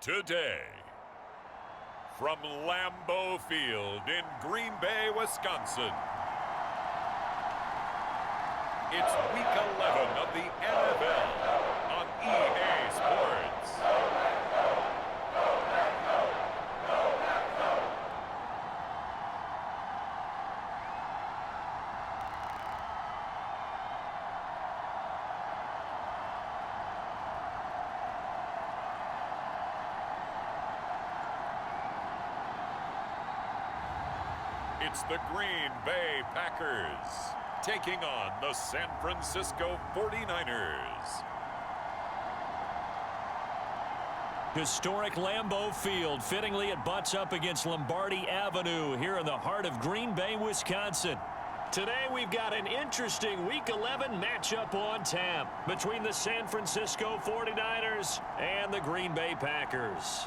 Today, from Lambeau Field in Green Bay, Wisconsin, it's Week 11 of the NFL on EA Sports. It's the Green Bay Packers taking on the San Francisco 49ers. Historic Lambeau Field. Fittingly, it butts up against Lombardi Avenue here in the heart of Green Bay, Wisconsin. Today, we've got an interesting Week 11 matchup on tap between the San Francisco 49ers and the Green Bay Packers.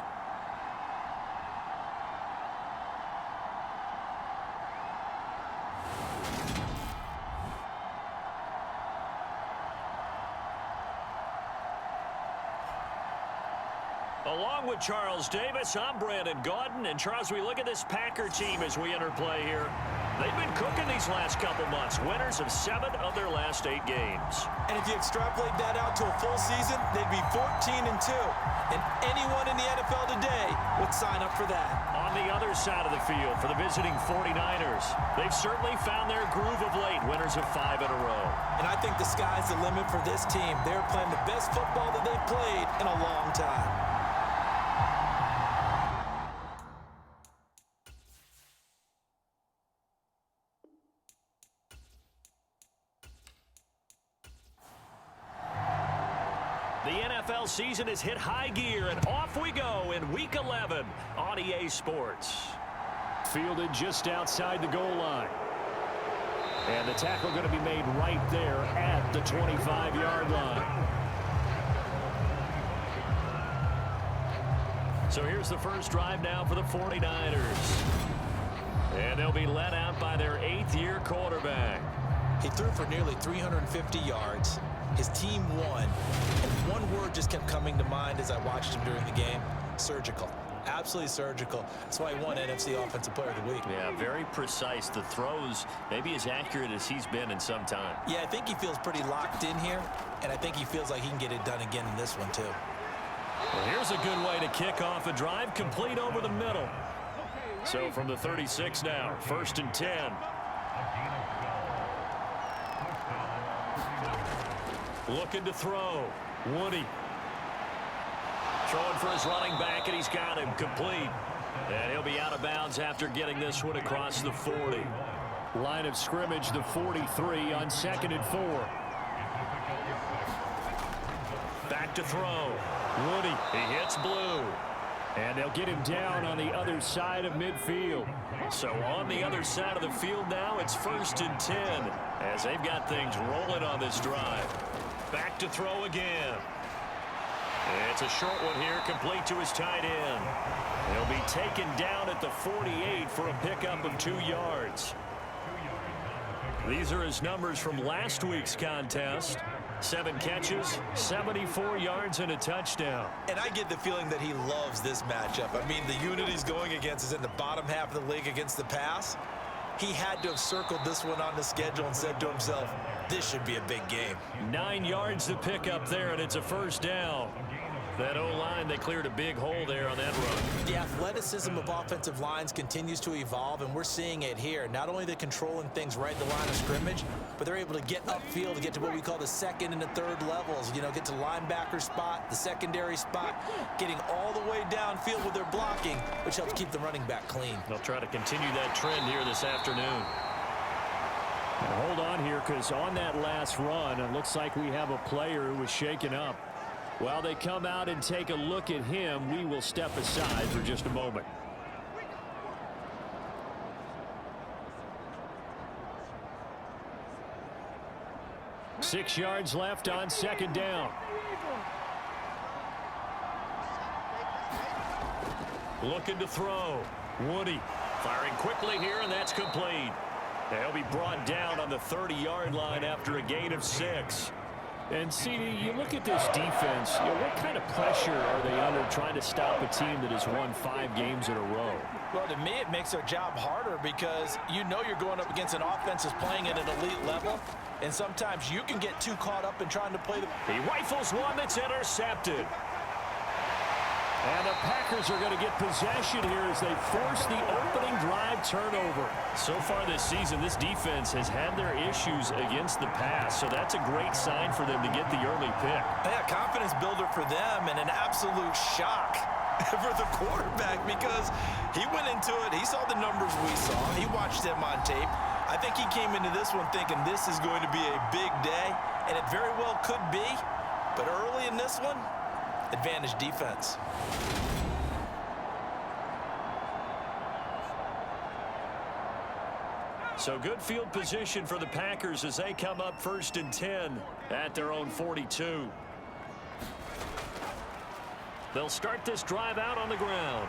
Along with Charles Davis, I'm Brandon Gaudin. And Charles, we look at this Packer team as we enter play here. They've been cooking these last couple months. Winners of 7 of their last 8 games. And if you extrapolate that out to a full season, they'd be 14-2. And anyone in the NFL today would sign up for that. On the other side of the field for the visiting 49ers, they've certainly found their groove of late. Winners of 5 in a row. And I think the sky's the limit for this team. They're playing the best football that they've played in a long time. The NFL season has hit high gear, and off we go in Week 11 on EA Sports. Fielded just outside the goal line. And the tackle going to be made right there at the 25-yard line. So here's the first drive now for the 49ers. And they'll be led out by their 8th-year quarterback. He threw for nearly 350 yards. His team won, and one word just kept coming to mind as I watched him during the game: surgical. Absolutely surgical. That's why he won NFC Offensive Player of the Week. Yeah, very precise. The throws maybe as accurate as he's been in some time. Yeah, I think he feels pretty locked in here, and I think he feels like he can get it done again in this one too. Well, here's a good way to kick off a drive, complete over the middle. So from the 36 now, 1st and 10. Looking to throw. Woody. Throwing for his running back, and he's got him complete. And he'll be out of bounds after getting this one across the 40. Line of scrimmage, the 43 on 2nd and 4. Back to throw. Woody. He hits Blue. And they'll get him down on the other side of midfield. So on the other side of the field now, it's 1st and 10 as they've got things rolling on this drive. Back to throw again. It's a short one here, complete to his tight end. He'll be taken down at the 48 for a pickup of 2 yards. These are his numbers from last week's contest. 7 catches, 74 yards, and a touchdown. And I get the feeling that he loves this matchup. I mean, the unit he's going against is in the bottom half of the league against the pass. He had to have circled this one on the schedule and said to himself, this should be a big game. 9 yards to pick up there, and it's a 1st down. That O-line, they cleared a big hole there on that run. The athleticism of offensive lines continues to evolve, and we're seeing it here. Not only are they controlling things right at the line of scrimmage, but they're able to get upfield to get to what we call the 2nd and the 3rd levels. You know, get to the linebacker spot, the secondary spot, getting all the way downfield with their blocking, which helps keep the running back clean. They'll try to continue that trend here this afternoon. Now hold on here, because on that last run, it looks like we have a player who was shaken up. While they come out and take a look at him, we will step aside for just a moment. Six yards left on 2nd down. Looking to throw. Woody firing quickly here, and that's complete. They'll be brought down on the 30-yard line after a gain of 6. And, CD, you look at this defense, what kind of pressure are they under trying to stop a team that has won 5 games in a row? Well, to me, it makes their job harder because you know you're going up against an offense that's playing at an elite level, and sometimes you can get too caught up in trying to play the... He rifles one that's intercepted. And the Packers are going to get possession here as they force the opening drive turnover. So far this season, this defense has had their issues against the pass, so that's a great sign for them to get the early pick. Yeah, confidence builder for them and an absolute shock for the quarterback because he went into it. He saw the numbers we saw. He watched them on tape. I think he came into this one thinking this is going to be a big day, and it very well could be. But early in this one, advantage defense. So good field position for the Packers as they come up 1st and 10 at their own 42. They'll start this drive out on the ground.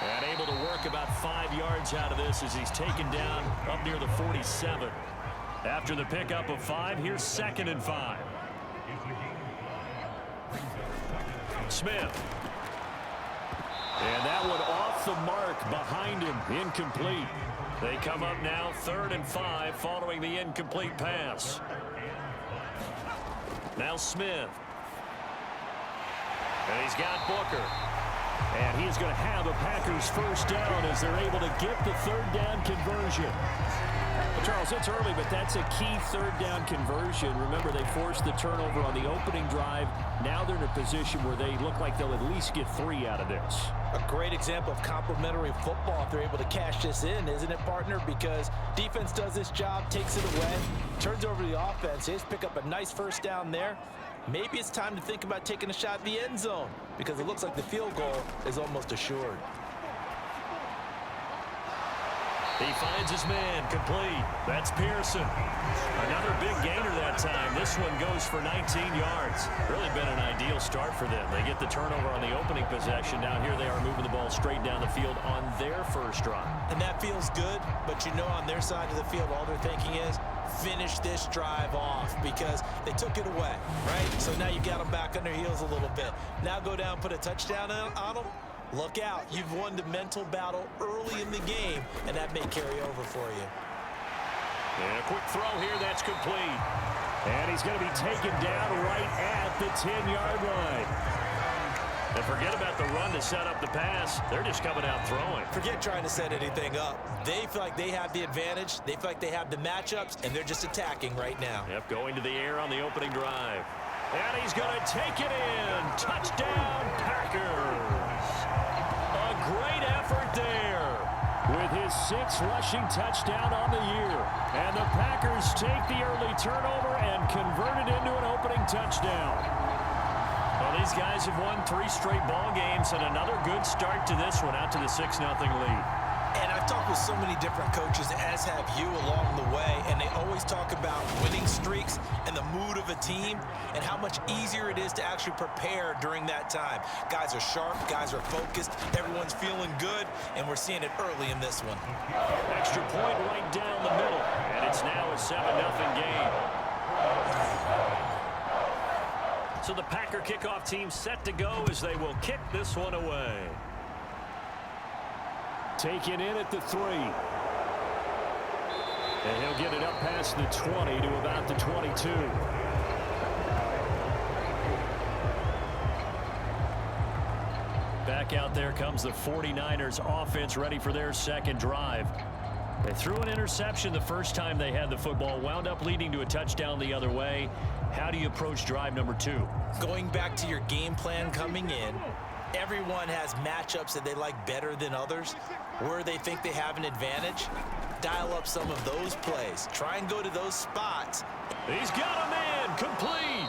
And able to work about 5 yards out of this as he's taken down up near the 47. After the pickup of 5, here's 2nd and 5. Smith. And that one off the mark behind him. Incomplete. They come up now 3rd and 5 following the incomplete pass. Now Smith. And he's got Booker. And he's going to have a Packers first down as they're able to get the 3rd down conversion. Well, Charles, it's early, but that's a key 3rd down conversion. Remember, they forced the turnover on the opening drive. Now they're in a position where they look like they'll at least get 3 out of this. A great example of complementary football if they're able to cash this in, isn't it, partner? Because defense does this job, takes it away, turns over to the offense. They just pick up a nice first down there. Maybe it's time to think about taking a shot at the end zone because it looks like the field goal is almost assured. He finds his man, complete. That's Pearson. Another big gainer that time. This one goes for 19 yards. Really been an ideal start for them. They get the turnover on the opening possession. Now here they are moving the ball straight down the field on their first drive. And that feels good, but you know on their side of the field all they're thinking is finish this drive off because they took it away, right? So now you got them back on their heels a little bit. Now go down, put a touchdown on them. Look out. You've won the mental battle early in the game, and that may carry over for you. And a quick throw here. That's complete. And he's going to be taken down right at the 10-yard line. And forget about the run to set up the pass. They're just coming out throwing. Forget trying to set anything up. They feel like they have the advantage. They feel like they have the matchups, and they're just attacking right now. Yep, going to the air on the opening drive. And he's going to take it in. Touchdown, Packers. A great effort there with his 6th rushing touchdown on the year. And the Packers take the early turnover and convert it into an opening touchdown. Well, these guys have won 3 straight ball games and another good start to this one out to the 6-0 lead. And I've talked with so many different coaches, as have you along the way, and they always talk about winning streaks and the mood of a team and how much easier it is to actually prepare during that time. Guys are sharp, guys are focused, everyone's feeling good, and we're seeing it early in this one. Extra point right down the middle, and it's now a 7-0 game. So the Packer kickoff team set to go as they will kick this one away. Taken in at the 3. And he'll get it up past the 20 to about the 22. Back out there comes the 49ers offense ready for their 2nd drive. They threw an interception the first time they had the football, wound up leading to a touchdown the other way. How do you approach drive number 2? Going back to your game plan coming in, everyone has matchups that they like better than others, where they think they have an advantage. Dial up some of those plays. Try and go to those spots. He's got a man, complete.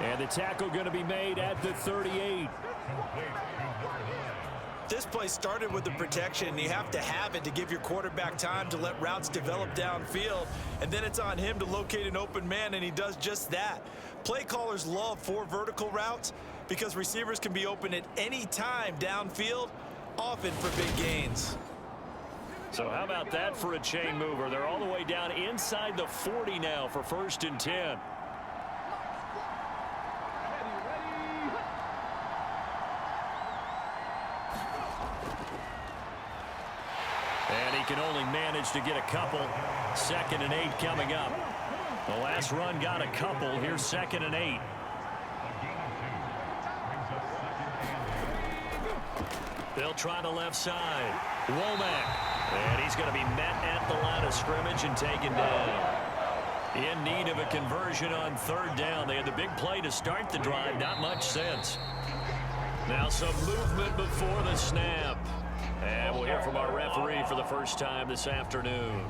And the tackle going to be made at the 38. This play started with the protection. You have to have it to give your quarterback time to let routes develop downfield, and then it's on him to locate an open man, and he does just that. Play callers love 4 vertical routes because receivers can be open at any time downfield, often for big gains. So how about that for a chain mover? They're all the way down inside the 40 now for 1st and 10. can only manage to get a couple. 2nd and 8 coming up. The last run got a couple. Here's 2nd and 8. They'll try the left side. Womack. And he's going to be met at the line of scrimmage and taken down. In need of a conversion on 3rd down. They had the big play to start the drive. Not much sense. Now some movement before the snap. And we'll hear from our referee for the first time this afternoon.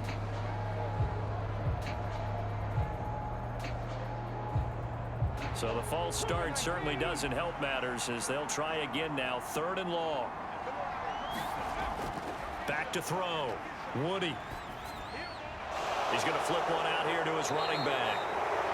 So the false start certainly doesn't help matters as they'll try again now. 3rd and long. Back to throw. Woody. He's going to flip one out here to his running back.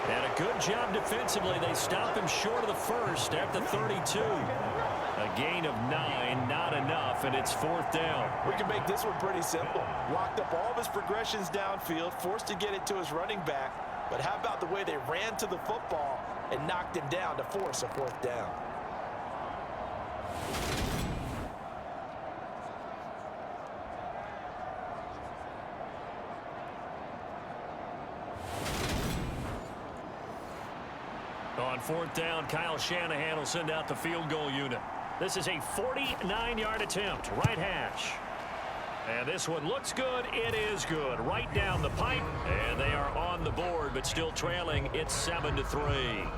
And a good job defensively. They stop him short of the first at the 32. A gain of 9, not enough, and it's 4th down. We can make this one pretty simple. Locked up all of his progressions downfield, forced to get it to his running back. But how about the way they ran to the football and knocked him down to force a 4th down? On 4th down, Kyle Shanahan will send out the field goal unit. This is a 49-yard attempt, right hash. And this one looks good. It is good. Right down the pipe. And they are on the board, but still trailing. It's 7-3.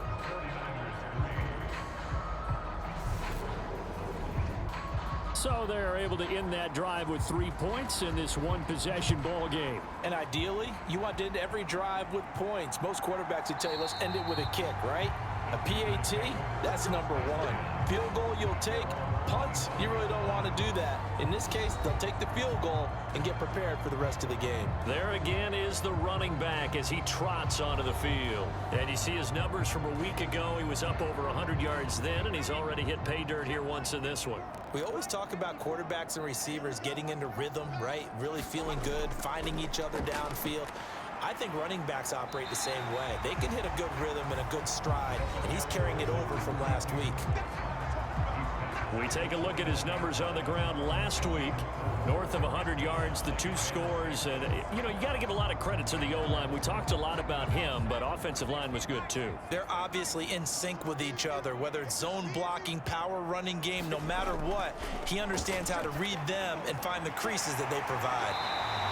So they're able to end that drive with 3 points in this one-possession ball game. And ideally, you want to end every drive with points. Most quarterbacks would tell you, let's end it with a kick, right? A PAT, that's number 1. Field goal you'll take. Punts, you really don't want to do that. In this case, they'll take the field goal and get prepared for the rest of the game. There again is the running back as he trots onto the field. And you see his numbers from a week ago. He was up over 100 yards then, and he's already hit pay dirt here once in this one. We always talk about quarterbacks and receivers getting into rhythm, right? Really feeling good, finding each other downfield. I think running backs operate the same way. They can hit a good rhythm and a good stride, and he's carrying it over from last week. We take a look at his numbers on the ground last week. North of 100 yards, the 2 scores. And, you know, you got to give a lot of credit to the O-line. We talked a lot about him, but offensive line was good, too. They're obviously in sync with each other, whether it's zone blocking, power running game, no matter what. He understands how to read them and find the creases that they provide.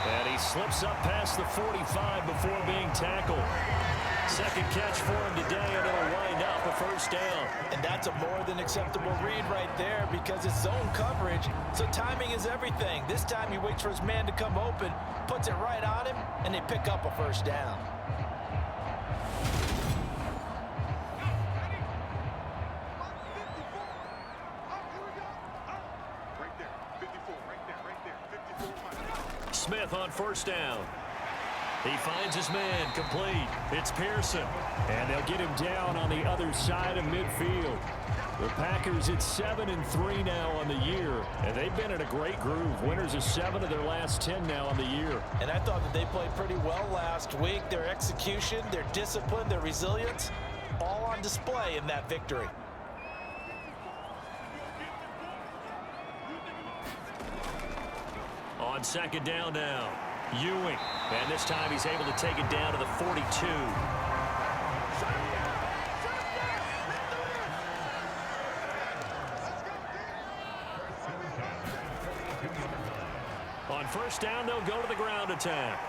And he slips up past the 45 before being tackled. Second catch for him today, and it'll wind up a 1st down. And that's a more than acceptable read right there because it's zone coverage, so timing is everything. This time he waits for his man to come open, puts it right on him, and they pick up a 1st down. Smith on 1st down. He finds his man, complete. It's Pearson. And they'll get him down on the other side of midfield. The Packers at 7-3 now on the year. And they've been in a great groove. Winners of 7 of their last 10 now on the year. And I thought that they played pretty well last week. Their execution, their discipline, their resilience, all on display in that victory. On 2nd down now. Ewing, and this time he's able to take it down to the 42. On 1st down, they'll go to the ground attack.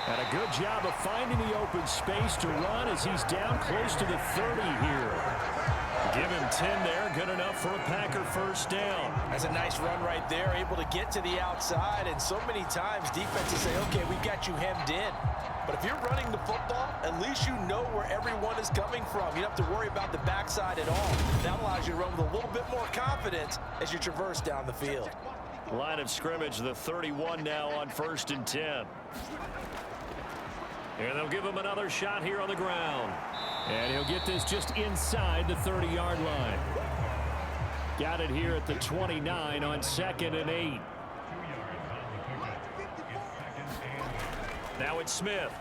And a good job of finding the open space to run as he's down close to the 30 here. Give him 10 there, good enough for a Packer 1st down. That's a nice run right there, able to get to the outside, and so many times defenses say, okay, we've got you hemmed in. But if you're running the football, at least you know where everyone is coming from. You don't have to worry about the backside at all. That allows you to run with a little bit more confidence as you traverse down the field. Line of scrimmage, the 31 now on 1st and 10. And they'll give him another shot here on the ground. And he'll get this just inside the 30-yard line. Got it here at the 29 on 2nd and 8. Now it's Smith.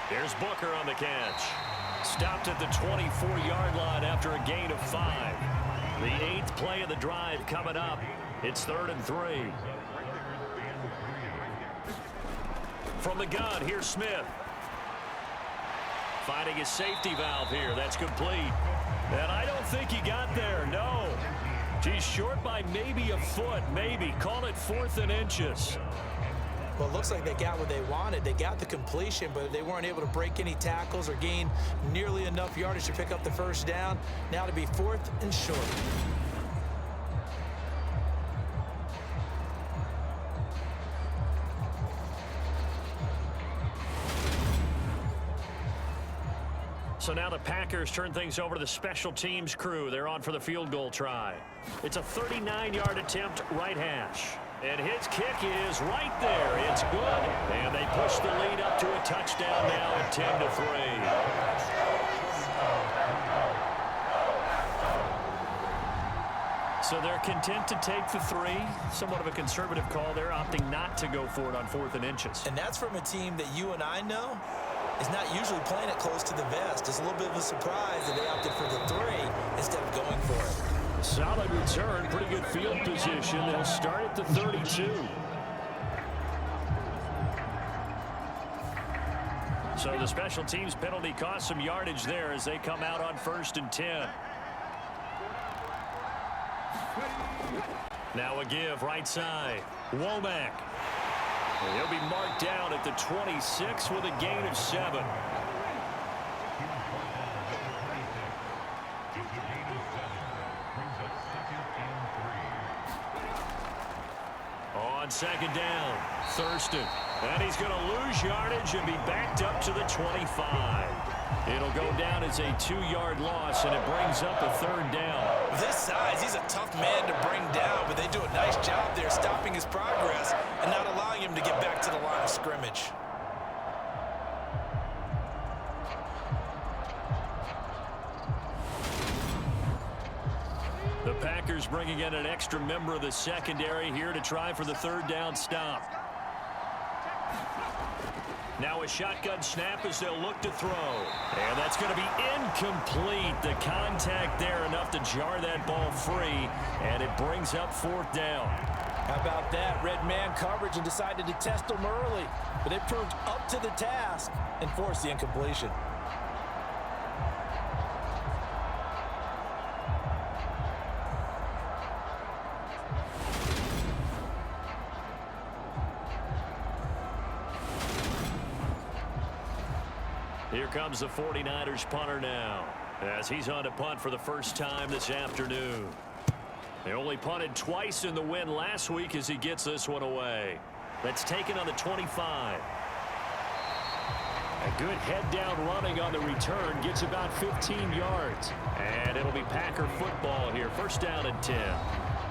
Here's Booker on the catch. Stopped at the 24-yard line after a gain of 5. The 8th play of the drive coming up. It's 3rd and 3. From the gun, here's Smith. Finding his safety valve here. That's complete. And I don't think he got there. No. He's short by maybe a foot. Maybe. Call it 4th and inches. Well, it looks like they got what they wanted. They got the completion, but they weren't able to break any tackles or gain nearly enough yardage to pick up the first down. Now to be 4th and short. So now the Packers turn things over to the special teams crew. They're on for the field goal try. It's a 39-yard attempt, right hash. And his kick is right there. It's good. And they push the lead up to a touchdown now at 10-3. So they're content to take the 3. Somewhat of a conservative call there, opting not to go for it on 4th and inches. And that's from a team that you and I know is not usually playing it close to the vest. It's a little bit of a surprise that they opted for the 3 instead of going for it. Solid return, pretty good field position. They'll start at the 32. So the special teams penalty cost some yardage there as they come out on 1st and 10. Now a give right side. Womack. And he'll be marked down at the 26 with a gain of 7. On 2nd down, Thurston. And he's going to lose yardage and be backed up to the 25. It'll go down as a 2-yard loss, and it brings up a 3rd down. With his size, he's a tough man to bring down, but they do a nice job there stopping his progress and not allowing him to get back to the line of scrimmage. The Packers bringing in an extra member of the secondary here to try for the 3rd down stop. Now a shotgun snap as they'll look to throw. And that's going to be incomplete. The contact there enough to jar that ball free. And it brings up 4th down. How about that? Red man coverage and decided to test them early. But they proved up to the task and forced the incompletion. Here comes the 49ers punter now as he's on to punt for the first time this afternoon. They only punted twice in the win last week as he gets this one away. That's taken on the 25. A good head-down running on the return gets about 15 yards. And it'll be Packer football here. 1st down and 10.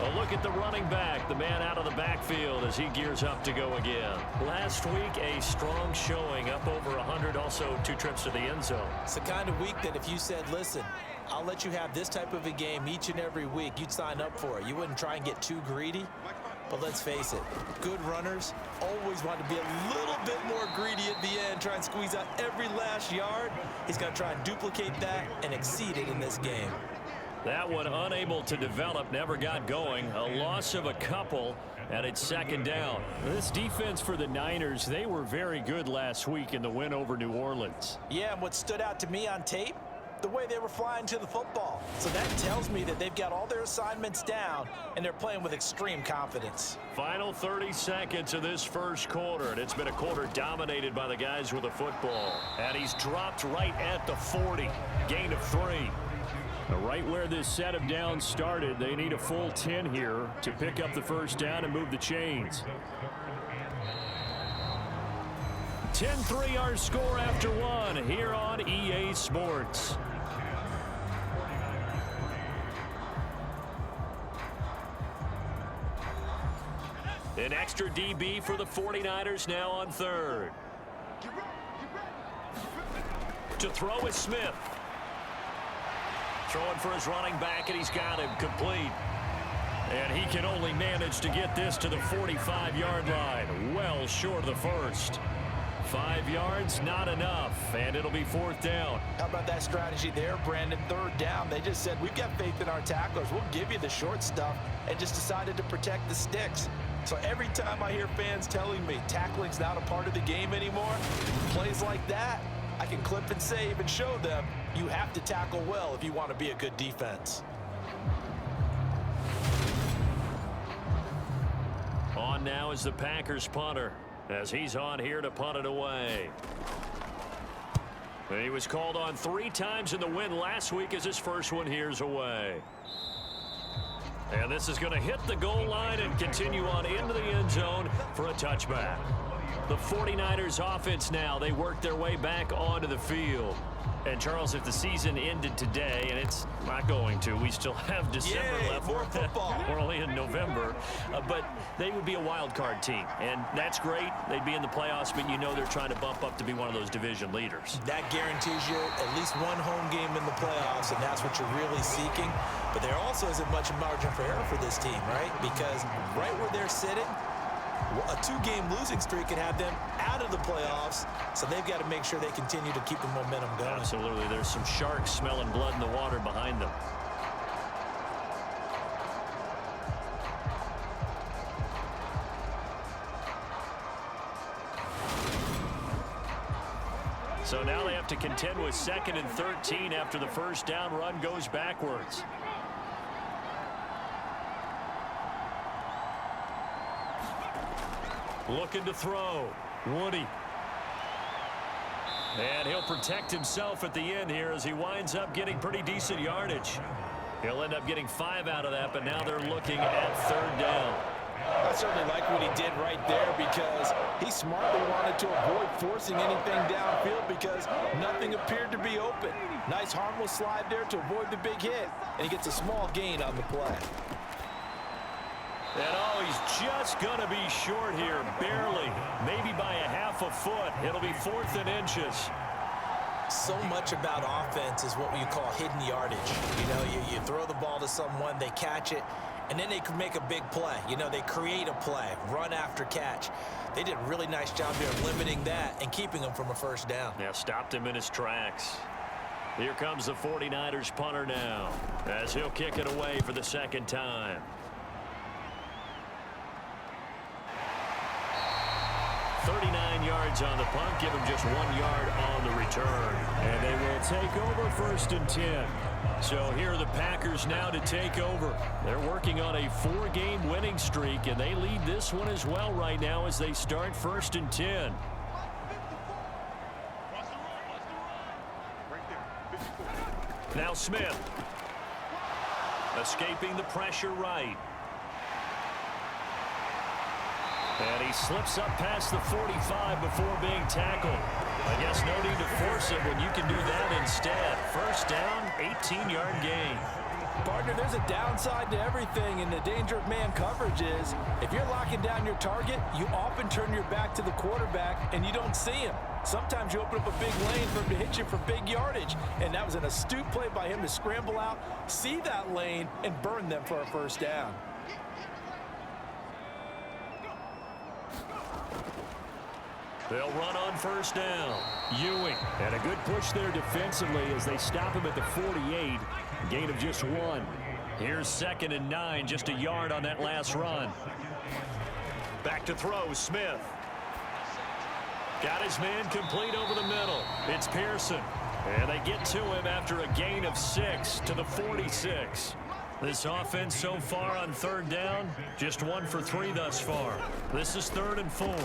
A look at the running back, the man out of the backfield as he gears up to go again. Last week, a strong showing, up over 100, also 2 trips to the end zone. It's the kind of week that if you said, listen, I'll let you have this type of a game each and every week, you'd sign up for it. You wouldn't try and get too greedy. But let's face it, good runners always want to be a little bit more greedy at the end, try and squeeze out every last yard. He's going to try and duplicate that and exceed it in this game. That one unable to develop, never got going. A loss of a couple, and it's 2nd down. This defense for the Niners, they were very good last week in the win over New Orleans. Yeah, and what stood out to me on tape, the way they were flying to the football. So that tells me that they've got all their assignments down, and they're playing with extreme confidence. Final 30 seconds of this first quarter, and it's been a quarter dominated by the guys with the football. And he's dropped right at the 40. Gain of 3. Right where this set of downs started, they need a full 10 here to pick up the first down and move the chains. 10-3 our score after 1 here on EA Sports. An extra DB for the 49ers now on 3rd. To throw is Smith. Throwing for his running back, and he's got him complete. And he can only manage to get this to the 45-yard line. Well short of the first. 5 yards, not enough, and it'll be 4th down. How about that strategy there, Brandon? 3rd down. They just said, we've got faith in our tacklers. We'll give you the short stuff, and just decided to protect the sticks. So every time I hear fans telling me tackling's not a part of the game anymore, plays like that, I can clip and save and show them you have to tackle well if you want to be a good defense. On now is the Packers punter, as he's on here to punt it away. He was called on 3 times in the win last week as his first one here's away. And this is going to hit the goal line and continue on into the end zone for a touchback. The 49ers offense now, they work their way back onto the field. And, Charles, if the season ended today, and it's not going to, we still have December left. More football. We're only in November. But they would be a wild card team, and that's great. They'd be in the playoffs, but you know they're trying to bump up to be one of those division leaders. That guarantees you at least one home game in the playoffs, and that's what you're really seeking. But there also isn't much margin for error for this team, right? Because right where they're sitting, a 2-game losing streak could have them out of the playoffs, so they've got to make sure they continue to keep the momentum going. Absolutely. There's some sharks smelling blood in the water behind them. So now they have to contend with 2nd and 13 after the first down run goes backwards. Looking to throw. Woody. And he'll protect himself at the end here as he winds up getting pretty decent yardage. He'll end up getting 5 out of that, but now they're looking at 3rd down. I certainly like what he did right there because he smartly wanted to avoid forcing anything downfield because nothing appeared to be open. Nice harmless slide there to avoid the big hit, and he gets a small gain on the play. And oh, he's just going to be short here, barely, maybe by a half a foot. It'll be 4th and inches. So much about offense is what you call hidden yardage. You know, you throw the ball to someone, they catch it, and then they can make a big play. You know, they create a play, run after catch. They did a really nice job here of limiting that and keeping him from a first down. Yeah, stopped him in his tracks. Here comes the 49ers punter now as he'll kick it away for the 2nd time. 39 yards on the punt, give him just 1 yard on the return. And they will take over 1st and 10. So here are the Packers now to take over. They're working on a 4-game winning streak, and they lead this one as well right now as they start 1st and 10. Now Smith. Escaping the pressure right. And he slips up past the 45 before being tackled. I guess no need to force it when you can do that instead. First down, 18-yard gain. Partner, there's a downside to everything, and the danger of man coverage is if you're locking down your target, you often turn your back to the quarterback and you don't see him. Sometimes you open up a big lane for him to hit you for big yardage, and that was an astute play by him to scramble out, see that lane, and burn them for a first down. They'll run on first down. Ewing. And a good push there defensively as they stop him at the 48. Gain of just 1. Here's 2nd and 9. Just a yard on that last run. Back to throw. Smith. Got his man complete over the middle. It's Pearson. And they get to him after a gain of 6 to the 46. This offense so far on 3rd down, just 1 for 3 thus far. This is 3rd and 4.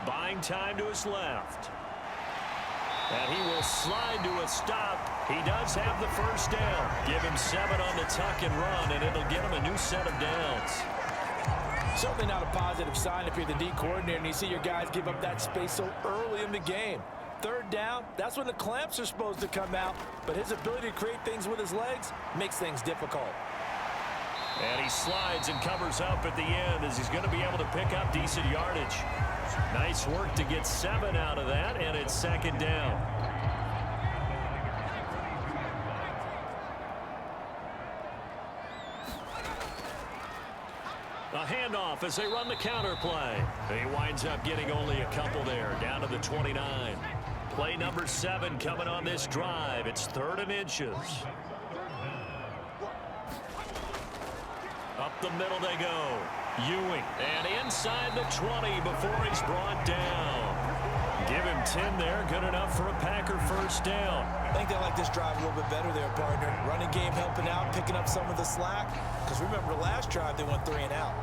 Buying time to his left. And he will slide to a stop. He does have the first down. Give him 7 on the tuck and run, and it'll get him a new set of downs. Certainly not a positive sign if you're the D coordinator and you see your guys give up that space so early in the game. 3rd down, that's when the clamps are supposed to come out, but his ability to create things with his legs makes things difficult. And he slides and covers up at the end as he's going to be able to pick up decent yardage. Nice work to get 7 out of that, and it's 2nd down. A handoff as they run the counter play. He winds up getting only a couple there, down to the 29. Play number 7 coming on this drive. It's 3rd and inches. A the middle they go. Ewing, and inside the 20 before he's brought down. Give him 10 there, good enough for a Packer first down. I think they like this drive a little bit better there, partner. Running game helping out, picking up some of the slack. Because remember, the last drive they went 3 and out.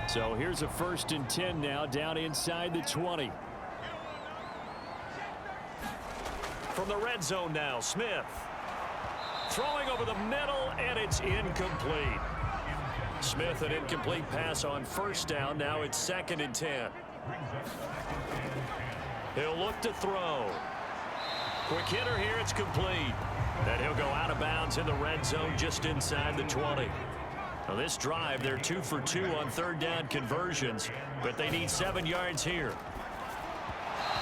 So here's a 1st and 10 now, down inside the 20. From the red zone now, Smith. Throwing over the middle, and it's incomplete. Smith, an incomplete pass on 1st down. Now it's 2nd and 10. He'll look to throw. Quick hitter here, it's complete. And he'll go out of bounds in the red zone just inside the 20. Now this drive, they're 2 for 2 on 3rd down conversions, but they need 7 yards here.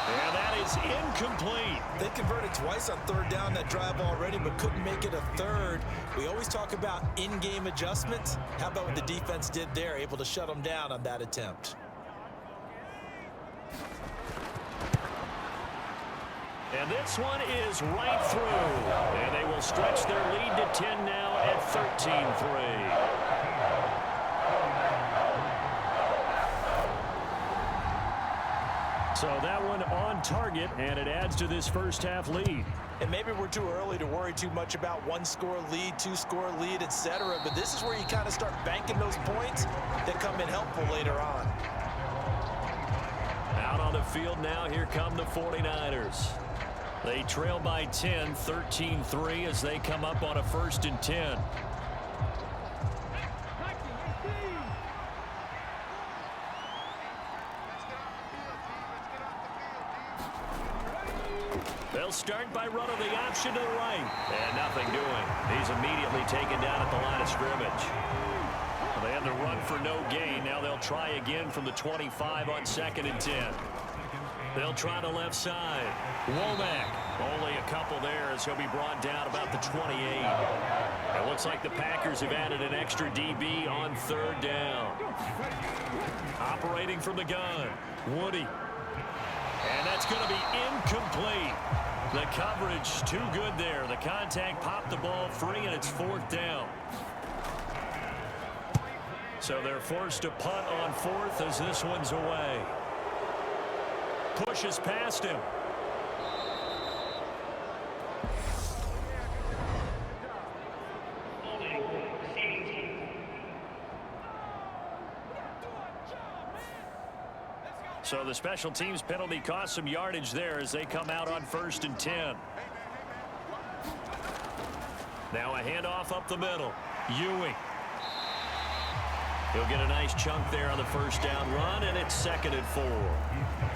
And that is incomplete. They converted twice on 3rd down that drive already, but couldn't make it a 3rd. We always talk about in-game adjustments. How about what the defense did there, able to shut them down on that attempt? And this one is right through. And they will stretch their lead to 10 now at 13-3. So that one on target, and it adds to this first half lead. And maybe we're too early to worry too much about 1-score lead, 2-score lead, etc. But this is where you kind of start banking those points that come in helpful later on. Out on the field now, here come the 49ers. They trail by 10, 13-3 as they come up on a 1st and 10. They'll start by running the option to the right. And nothing doing. He's immediately taken down at the line of scrimmage. They had to run for no gain. Now they'll try again from the 25 on 2nd and 10. They'll try the left side. Womack, only a couple there as he'll be brought down about the 28. It looks like the Packers have added an extra DB on 3rd down. Operating from the gun, Woody. And that's going to be incomplete. The coverage too good there. The contact popped the ball free, and it's 4th down. So they're forced to punt on 4th as this one's away. Pushes past him. So the special teams penalty cost some yardage there as they come out on 1st and 10. Now a handoff up the middle. Ewing. He'll get a nice chunk there on the 1st down run, and it's 2nd and 4.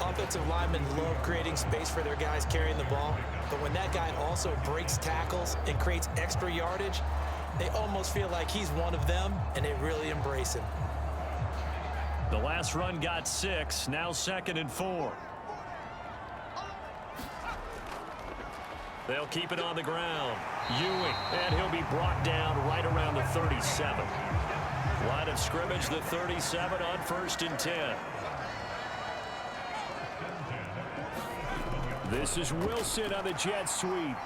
Offensive linemen love creating space for their guys carrying the ball, but when that guy also breaks tackles and creates extra yardage, they almost feel like he's one of them, and they really embrace him. The last run got 6, now 2nd and 4. They'll keep it on the ground. Ewing, and he'll be brought down right around the 37. Line of scrimmage, the 37 on 1st and 10. This is Wilson on the jet sweep.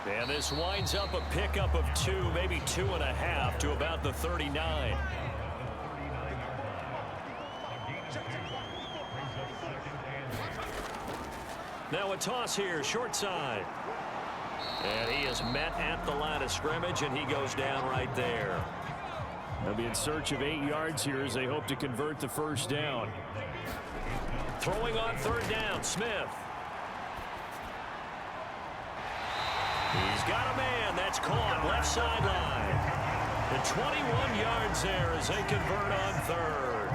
And this winds up a pickup of 2, maybe 2.5 to about the 39. Now a toss here, short side. And he is met at the line of scrimmage, and he goes down right there. They'll be in search of 8 yards here as they hope to convert the 1st down. Throwing on 3rd down, Smith. He's got a man. That's caught left sideline. The 21 yards there as they convert on 3rd.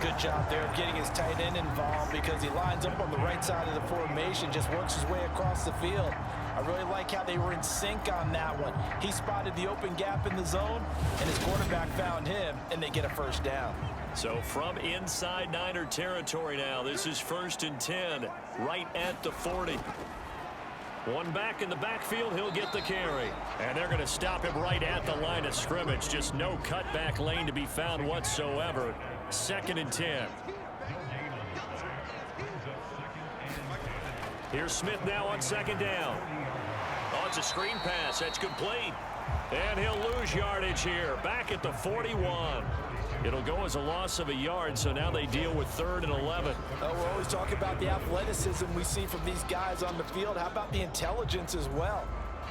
Good job there of getting his tight end involved because he lines up on the right side of the formation, just works his way across the field. I really like how they were in sync on that one. He spotted the open gap in the zone, and his quarterback found him, and they get a 1st down. So from inside Niner territory now, this is 1st and 10, right at the 40. One back in the backfield, he'll get the carry. And they're going to stop him right at the line of scrimmage. Just no cutback lane to be found whatsoever. 2nd and 10. Here's Smith now on second down. Oh, it's a screen pass. That's complete. And he'll lose yardage here. Back at the 41. It'll go as a loss of a yard, so now they deal with 3rd and 11. We're always talking about the athleticism we see from these guys on the field. How about the intelligence as well?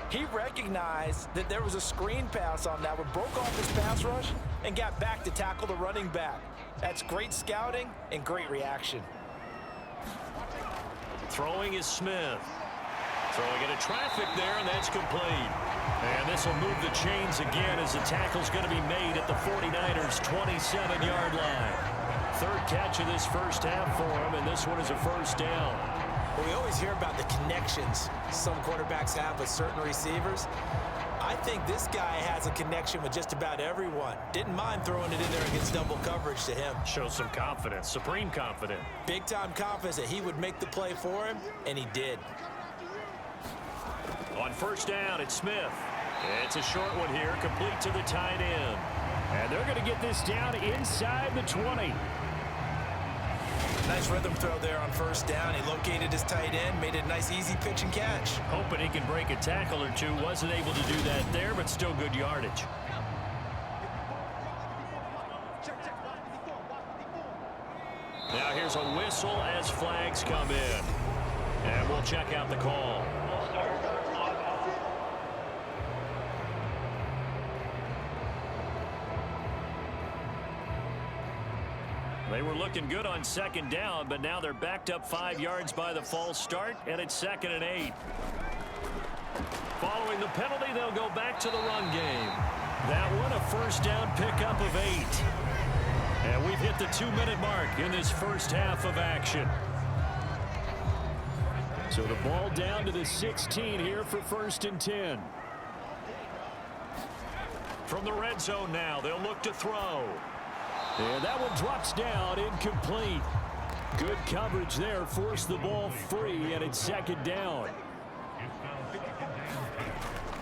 He recognized that there was a screen pass on that one, broke off his pass rush, and got back to tackle the running back. That's great scouting and great reaction. Throwing is Smith. Throwing into traffic there, and that's complete. And this will move the chains again as the tackle's going to be made at the 49ers' 27-yard line. 3rd catch of this first half for him, and this one is a first down. Well, we always hear about the connections some quarterbacks have with certain receivers. I think this guy has a connection with just about everyone. Didn't mind throwing it in there against double coverage to him. Shows some confidence, supreme confidence. Big-time confidence that he would make the play for him, and he did. On first down, it's Smith. It's a short one here, complete to the tight end. And they're going to get this down inside the 20. Nice rhythm throw there on first down. He located his tight end, made it a nice easy pitch and catch. Hoping he can break a tackle or two. Wasn't able to do that there, but still good yardage. Now here's a whistle as flags come in. And we'll check out the call. They were looking good on second down, but now they're backed up 5 yards by the false start, and it's 2nd and 8. Following the penalty, they'll go back to the run game. That one, a first down pickup of 8. And we've hit the 2-minute mark in this first half of action. So the ball down to the 16 here for 1st and 10. From the red zone now, they'll look to throw. And that one drops down, incomplete. Good coverage there, forced the ball free, and it's 2nd down.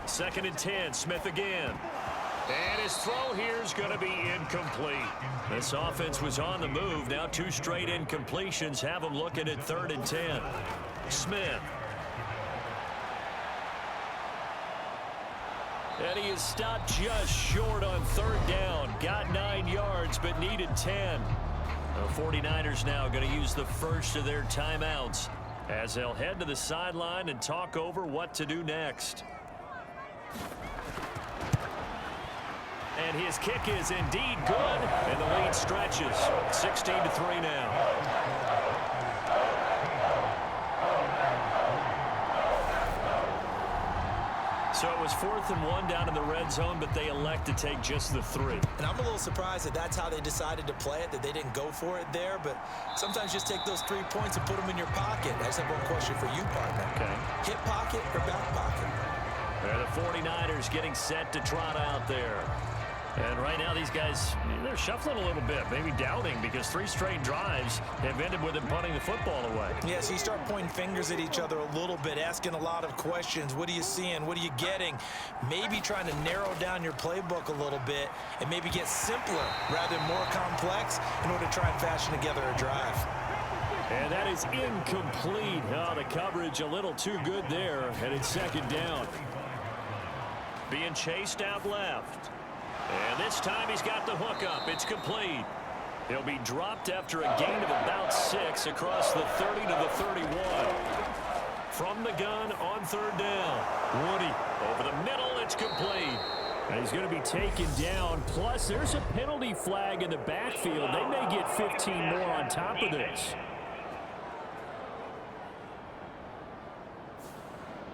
2nd and 10, Smith again. And his throw here is going to be incomplete. This offense was on the move. Now 2 straight incompletions have them looking at 3rd and 10. Smith. And he is stopped just short on 3rd down. Got 9 yards, but needed 10. The 49ers now going to use the first of their timeouts as they'll head to the sideline and talk over what to do next. And his kick is indeed good, and the lead stretches. 16-3 now. So it was 4th and 1 down in the red zone, but they elect to take just the 3. And I'm a little surprised that that's how they decided to play it, that they didn't go for it there. But sometimes just take those 3 points and put them in your pocket. I just have one question for you, partner. Okay. Hip pocket or back pocket? The 49ers getting set to trot out there. And right now these guys, they're shuffling a little bit, maybe doubting, because 3 straight drives have ended with them punting the football away. Yeah, so you start pointing fingers at each other a little bit, asking a lot of questions. What are you seeing? What are you getting? Maybe trying to narrow down your playbook a little bit and maybe get simpler rather than more complex in order to try and fashion together a drive. And that is incomplete. Oh, the coverage a little too good there, and it's 2nd down. Being chased out left. And this time he's got the hookup. It's complete. He'll be dropped after a gain of about 6 across the 30 to the 31. From the gun on 3rd down. Woody over the middle. It's complete. And he's going to be taken down. Plus, there's a penalty flag in the backfield. They may get 15 more on top of this.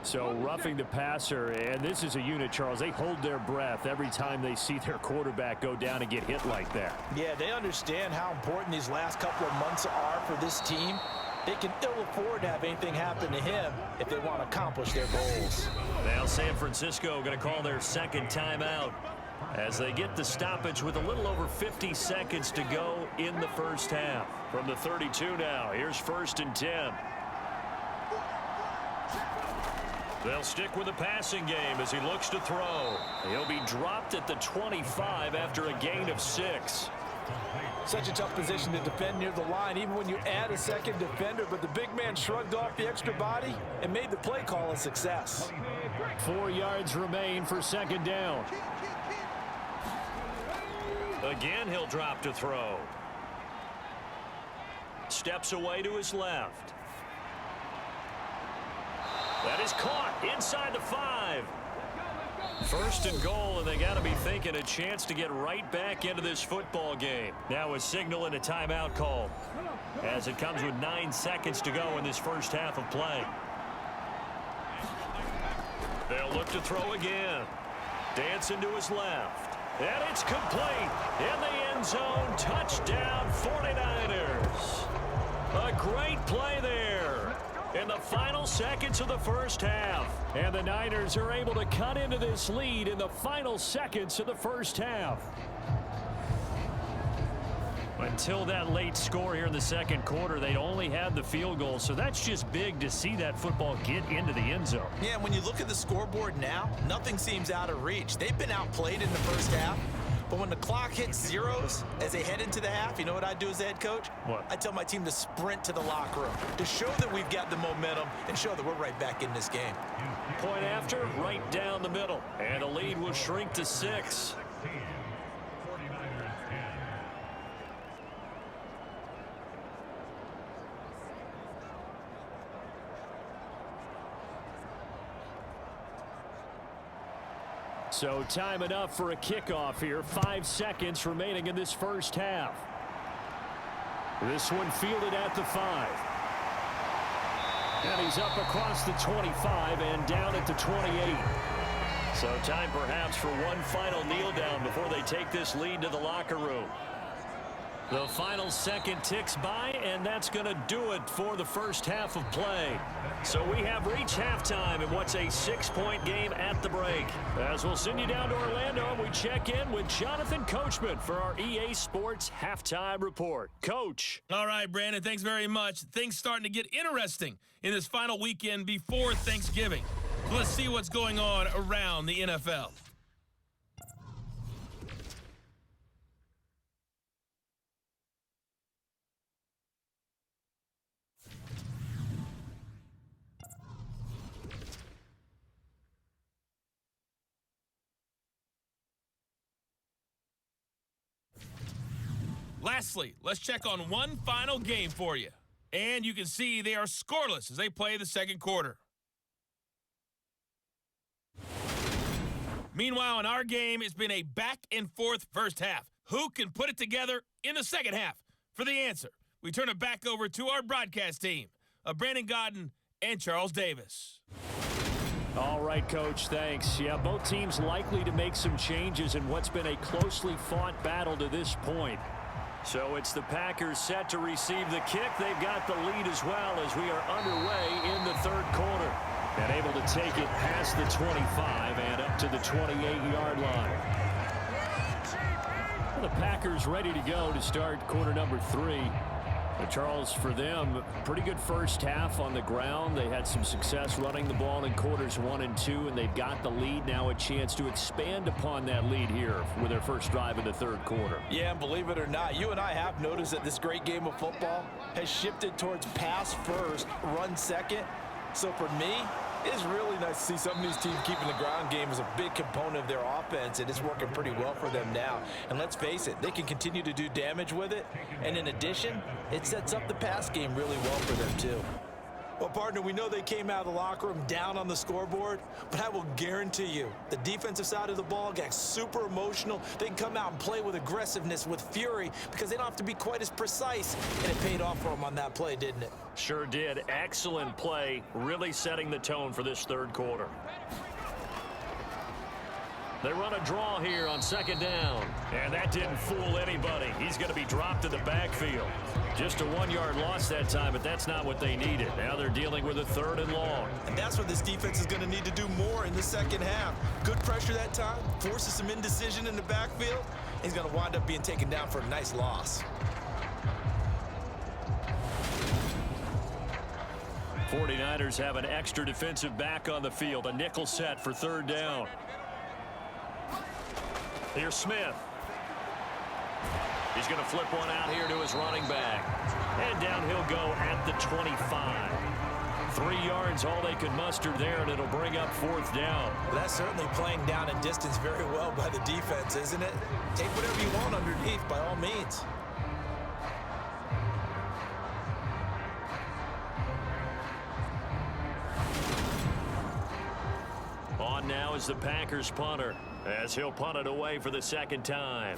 So roughing the passer, and this is a unit, Charles. They hold their breath every time they see their quarterback go down and get hit like that. Yeah, they understand how important these last couple of months are for this team. They can ill afford to have anything happen to him if they want to accomplish their goals. Now San Francisco going to call their 2nd timeout as they get the stoppage with a little over 50 seconds to go in the first half. From the 32 now, here's 1st and 10. They'll stick with the passing game as he looks to throw. He'll be dropped at the 25 after a gain of 6. Such a tough position to defend near the line, even when you add a second defender. But the big man shrugged off the extra body and made the play call a success. 4 yards remain for second down. Again, he'll drop to throw. Steps away to his left. That is caught inside the 5. First and goal, and they got to be thinking a chance to get right back into this football game. Now a signal and a timeout call as it comes with 9 seconds to go in this first half of play. They'll look to throw again. Dancing to his left. And it's complete in the end zone. Touchdown 49ers. A great play there in the final seconds of the first half. And the Niners are able to cut into this lead in the final seconds of the first half. Until that late score here in the second quarter, they only had the field goal, so that's just big to see that football get into the end zone. Yeah, and when you look at the scoreboard now, nothing seems out of reach. They've been outplayed in the first half, but when the clock hits zeros as they head into the half, you know what I do as the head coach? What? I tell my team to sprint to the locker room to show that we've got the momentum and show that we're right back in this game. Point after, right down the middle, and the lead will shrink to 6. So time enough for a kickoff here. 5 seconds remaining in this first half. This one fielded at the 5. And he's up across the 25 and down at the 28. So time perhaps for one final kneel down before they take this lead to the locker room. The final second ticks by, and that's going to do it for the first half of play. So we have reached halftime in what's a 6-point game at the break. As we'll send you down to Orlando, we check in with Jonathan Coachman for our EA Sports Halftime Report. Coach. All right, Brandon, thanks very much. Things starting to get interesting in this final weekend before Thanksgiving. So let's see what's going on around the NFL. Lastly, let's check on one final game for you. And you can see they are scoreless as they play the second quarter. Meanwhile, in our game, it's been a back-and-forth first half. Who can put it together in the second half? For the answer, we turn it back over to our broadcast team of Brandon Gaudin and Charles Davis. All right, Coach, thanks. Yeah, both teams likely to make some changes in what's been a closely fought battle to this point. So it's the Packers set to receive the kick. They've got the lead as well as we are underway in the third quarter. And able to take it past the 25 and up to the 28-yard line. Well, the Packers ready to go to start quarter number 3. But Charles, for them, pretty good first half on the ground. They had some success running the ball in quarters 1 and 2, and they've got the lead. Now a chance to expand upon that lead here with their first drive in the third quarter. Yeah, and believe it or not, you and I have noticed that this great game of football has shifted towards pass first, run second. So for me, it's really nice to see some of these teams keeping the ground game as a big component of their offense, and it's working pretty well for them now. And let's face it, they can continue to do damage with it. And in addition, it sets up the pass game really well for them too. Well, partner, we know they came out of the locker room down on the scoreboard, but I will guarantee you the defensive side of the ball gets super emotional. They can come out and play with aggressiveness, with fury, because they don't have to be quite as precise, and it paid off for them on that play, didn't it? Sure did. Excellent play, really setting the tone for this third quarter. They run a draw here on second down, and that didn't fool anybody. He's going to be dropped to the backfield. Just a 1-yard loss that time, but that's not what they needed. Now they're dealing with a third and long. And that's what this defense is going to need to do more in the second half. Good pressure that time, forces some indecision in the backfield. He's going to wind up being taken down for a nice loss. 49ers have an extra defensive back on the field, a nickel set for third down. Here's Smith. He's going to flip one out here to his running back. And down he'll go at the 25. 3 yards, all they could muster there, and it'll bring up 4th down. Well, that's certainly playing down and distance very well by the defense, isn't it? Take whatever you want underneath, by all means. On now is the Packers punter, as he'll punt it away for the 2nd time.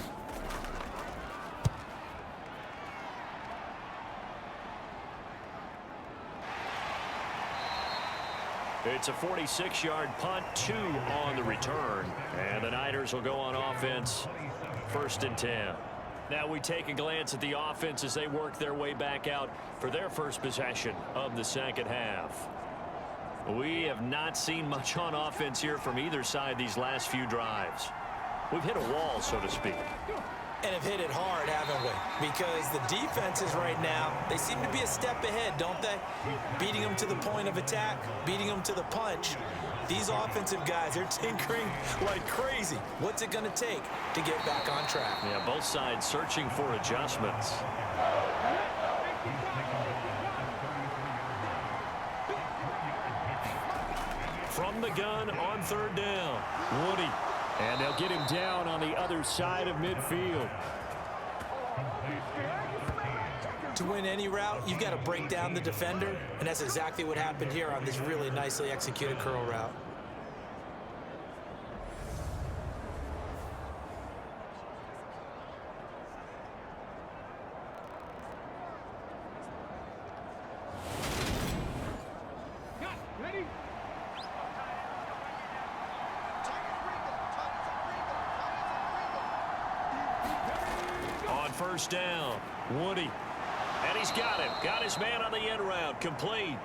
It's a 46-yard punt, 2 on the return. And the Niners will go on offense, 1st and 10. Now we take a glance at the offense as they work their way back out for their first possession of the 2nd half. We have not seen much on offense here from either side these last few drives. We've hit a wall, so to speak. And have hit it hard, haven't we? Because the defenses right now, they seem to be a step ahead, don't they? Beating them to the point of attack, beating them to the punch. These offensive guys, they're tinkering like crazy. What's it going to take to get back on track? Yeah, both sides searching for adjustments. From the gun on 3rd down, Woody. And they'll get him down on the other side of midfield. To win any route, you've got to break down the defender, and that's exactly what happened here on this really nicely executed curl route. First down, Woody. And he's got him. Got his man on the end route. Complete.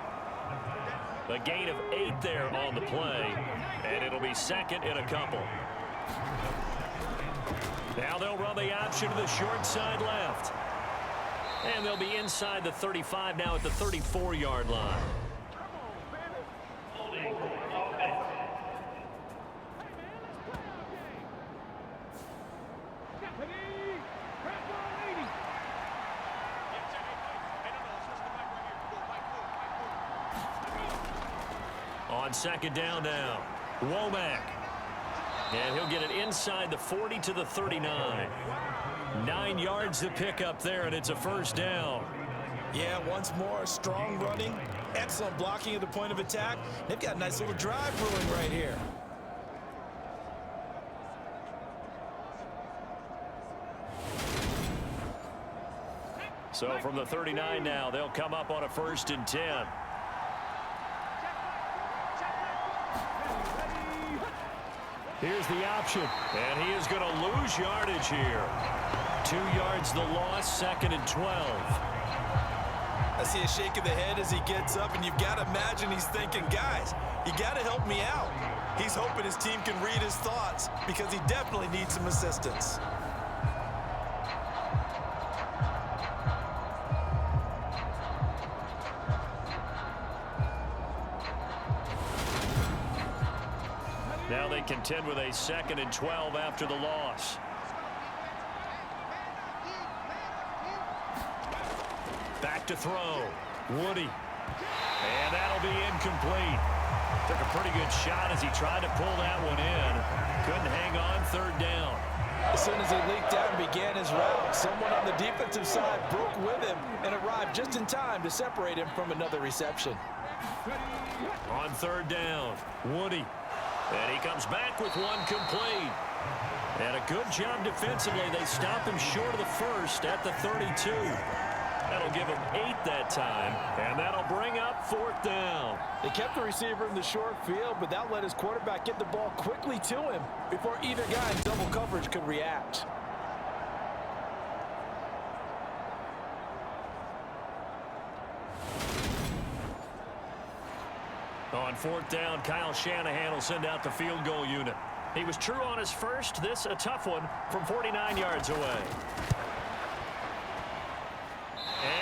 A gain of 8 there on the play. And it'll be 2nd and a couple. Now they'll run the option to the short side left. And they'll be inside the 35 now at the 34-yard line. On 2nd down now, Womack. And he'll get it inside the 40 to the 39. 9 yards to pick up there, and it's a 1st down. Yeah, once more, strong running, excellent blocking at the point of attack. They've got a nice little drive brewing right here. So from the 39 now, they'll come up on a 1st and 10. Here's the option, and he is going to lose yardage here. 2 yards the loss, 2nd and 12. I see a shake of the head as he gets up, and you've got to imagine he's thinking, guys, you got to help me out. He's hoping his team can read his thoughts because he definitely needs some assistance. Now they contend with a 2nd and 12 after the loss. Back to throw. Woody. And that'll be incomplete. Took a pretty good shot as he tried to pull that one in. Couldn't hang on, 3rd down. As soon as he leaked out and began his route, someone on the defensive side broke with him and arrived just in time to separate him from another reception. On 3rd down, Woody. And he comes back with one complete. And a good job defensively. They stop him short of the 1st at the 32. That'll give him 8 that time. And that'll bring up 4th down. They kept the receiver in the short field, but that let his quarterback get the ball quickly to him before either guy in double coverage could react. On 4th down, Kyle Shanahan will send out the field goal unit. He was true on his first. This a tough one from 49 yards away.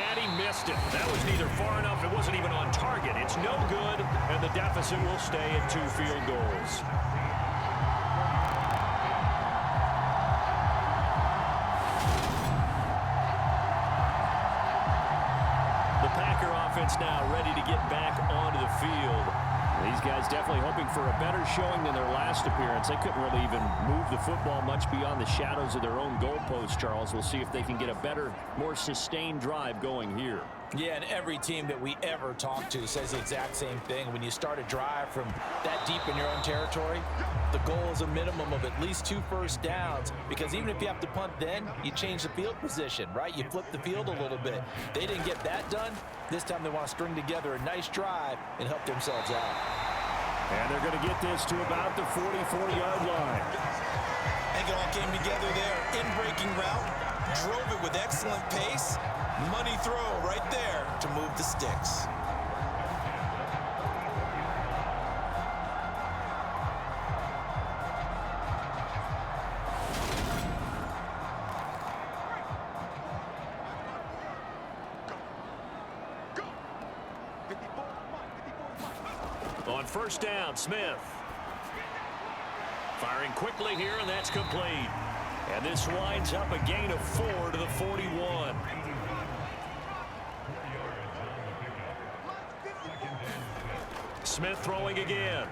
And he missed it. That was neither far enough. It wasn't even on target. It's no good, and the deficit will stay at 2 field goals. offense now ready to get back onto the field. These guys definitely hoping for a better showing than their last appearance. They couldn't really even move the football much beyond the shadows of their own goalpost, Charles. We'll see if they can get a better, more sustained drive going here. Yeah, and every team that we ever talk to says the exact same thing. When you start a drive from that deep in your own territory, the goal is a minimum of at least 2 first downs, because even if you have to punt then, you change the field position, right? You flip the field a little bit. They didn't get that done. This time they want to string together a nice drive and help themselves out. And they're going to get this to about the 44-yard line. I think it all came together there. In-breaking route, drove it with excellent pace. Money throw right there to move the sticks. On first down, Smith. Firing quickly here, and that's complete. And this winds up a gain of 4 to the 41. Smith throwing again.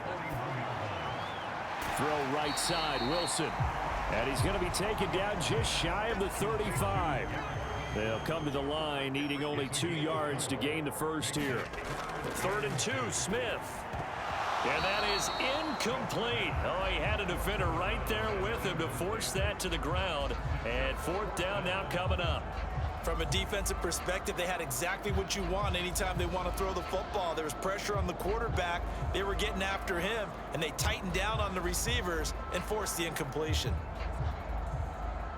Throw right side, Wilson. And he's going to be taken down just shy of the 35. They'll come to the line, needing only 2 yards to gain the first here. 3rd and 2, Smith. And that is incomplete. Oh, he had a defender right there with him to force that to the ground. And 4th down now coming up. From a defensive perspective, they had exactly what you want anytime they want to throw the football. There was pressure on the quarterback. They were getting after him, and they tightened down on the receivers and forced the incompletion.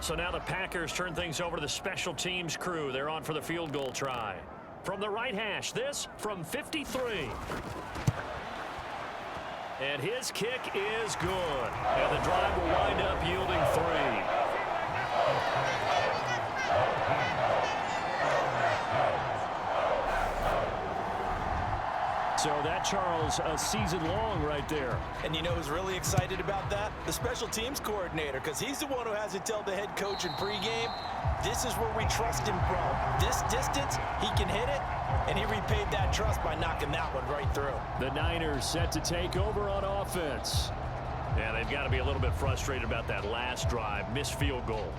So now the Packers turn things over to the special teams crew. They're on for the field goal try. From the right hash, this from 53. And his kick is good. And the drive will wind up yielding 3. So that, Charles, a season long right there. And you know who's really excited about that? The special teams coordinator, because he's the one who has to tell the head coach in pregame, this is where we trust him from. This distance, he can hit it, and he repaid that trust by knocking that one right through. The Niners set to take over on offense. Yeah, they've got to be a little bit frustrated about that last drive, missed field goal.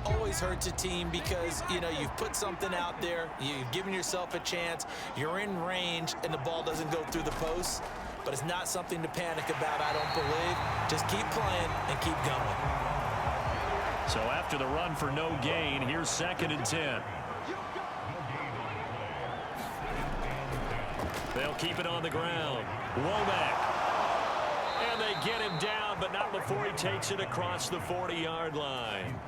Always hurts a team because, you know, you've put something out there, you've given yourself a chance, you're in range, and the ball doesn't go through the posts. But it's not something to panic about, I don't believe. Just keep playing and keep going. So after the run for no gain, here's 2nd and 10. They'll keep it on the ground. Womack. And they get him down, but not before he takes it across the 40-yard line.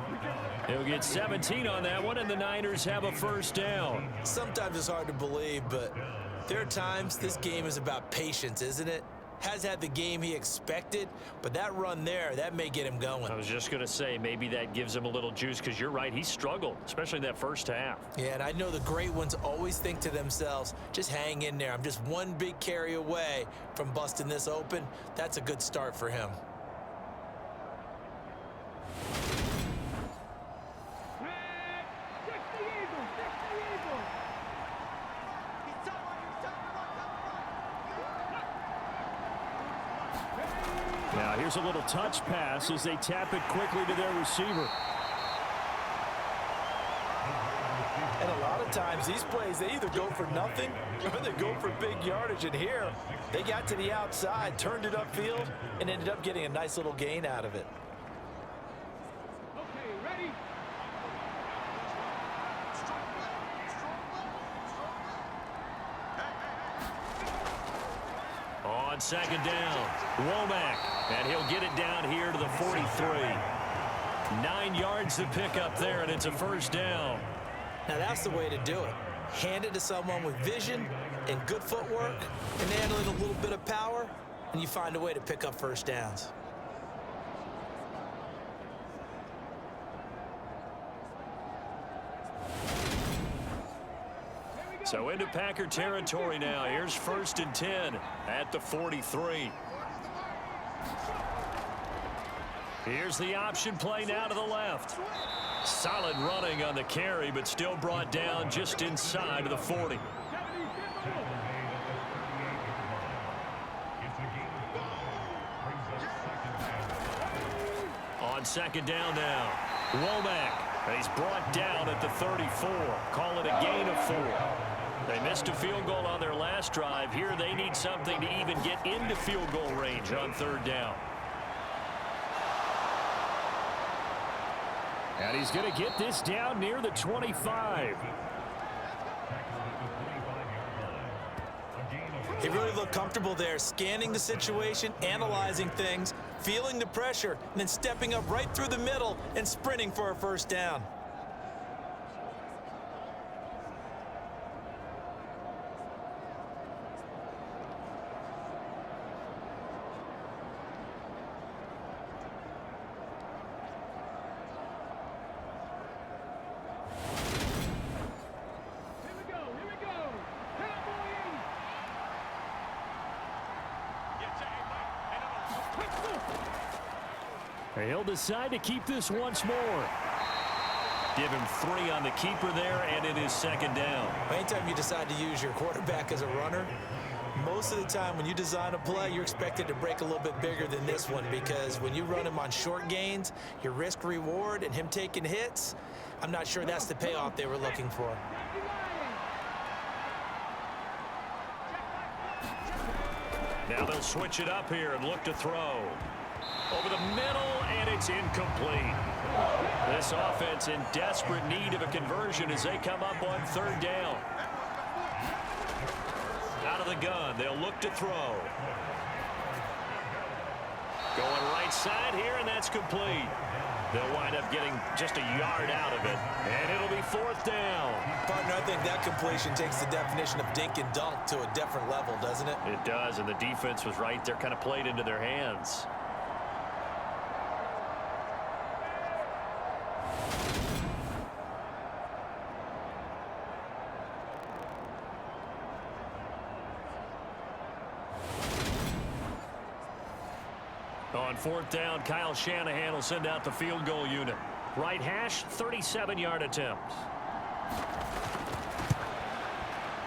He'll get 17 on that one, and the Niners have a first down. Sometimes it's hard to believe, but there are times this game is about patience, isn't it? Has had the game he expected, but that run there, that may get him going. I was just going to say, maybe that gives him a little juice, because you're right, he struggled, especially in that first half. Yeah, and I know the great ones always think to themselves, just hang in there. I'm just one big carry away from busting this open. That's a good start for him. Now here's a little touch pass as they tap it quickly to their receiver. And a lot of times these plays, they either go for nothing or they go for big yardage. And here, they got to the outside, turned it upfield, and ended up getting a nice little gain out of it. On 2nd down, Womack, and he'll get it down here to the 43. 9 yards to pick up there, and it's a first down. Now that's the way to do it. Hand it to someone with vision and good footwork and handling a little bit of power, and you find a way to pick up first downs. So into Packer territory now. Here's 1st and 10 at the 43. Here's the option play now to the left. Solid running on the carry, but still brought down just inside of the 40. second down now. Womack. He's brought down at the 34. Call it a gain of 4. They missed a field goal on their last drive. Here they need something to even get into field goal range on third down. And he's going to get this down near the 25. He really looked comfortable there, scanning the situation, analyzing things, feeling the pressure, and then stepping up right through the middle and sprinting for a first down. He'll decide to keep this once more. Give him 3 on the keeper there, and it is second down. Anytime you decide to use your quarterback as a runner, most of the time when you design a play, you're expected to break a little bit bigger than this one, because when you run him on short gains, your risk reward and him taking hits, I'm not sure that's the payoff they were looking for. Now they'll switch it up here and look to throw. Over the middle, and it's incomplete. This offense in desperate need of a conversion as they come up on third down. Out of the gun, they'll look to throw. Going right side here, and that's complete. They'll wind up getting just a yard out of it, and it'll be fourth down. Partner, I think that completion takes the definition of dink and dunk to a different level, doesn't it? It does, and the defense was right there, kind of played into their hands. On fourth down, Kyle Shanahan will send out the field goal unit. Right hash, 37-yard attempt.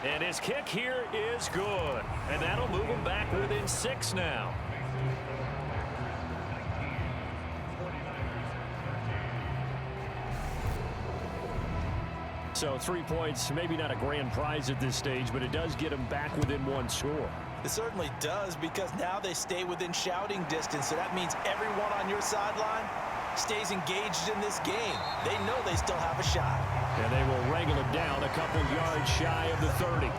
And his kick here is good. And that'll move him back within 6 now. So 3 points, maybe not a grand prize at this stage, but it does get him back within 1 score. It certainly does, because now they stay within shouting distance, so that means everyone on your sideline stays engaged in this game. They know they still have a shot. And they will wrangle him down a couple yards shy of the 30.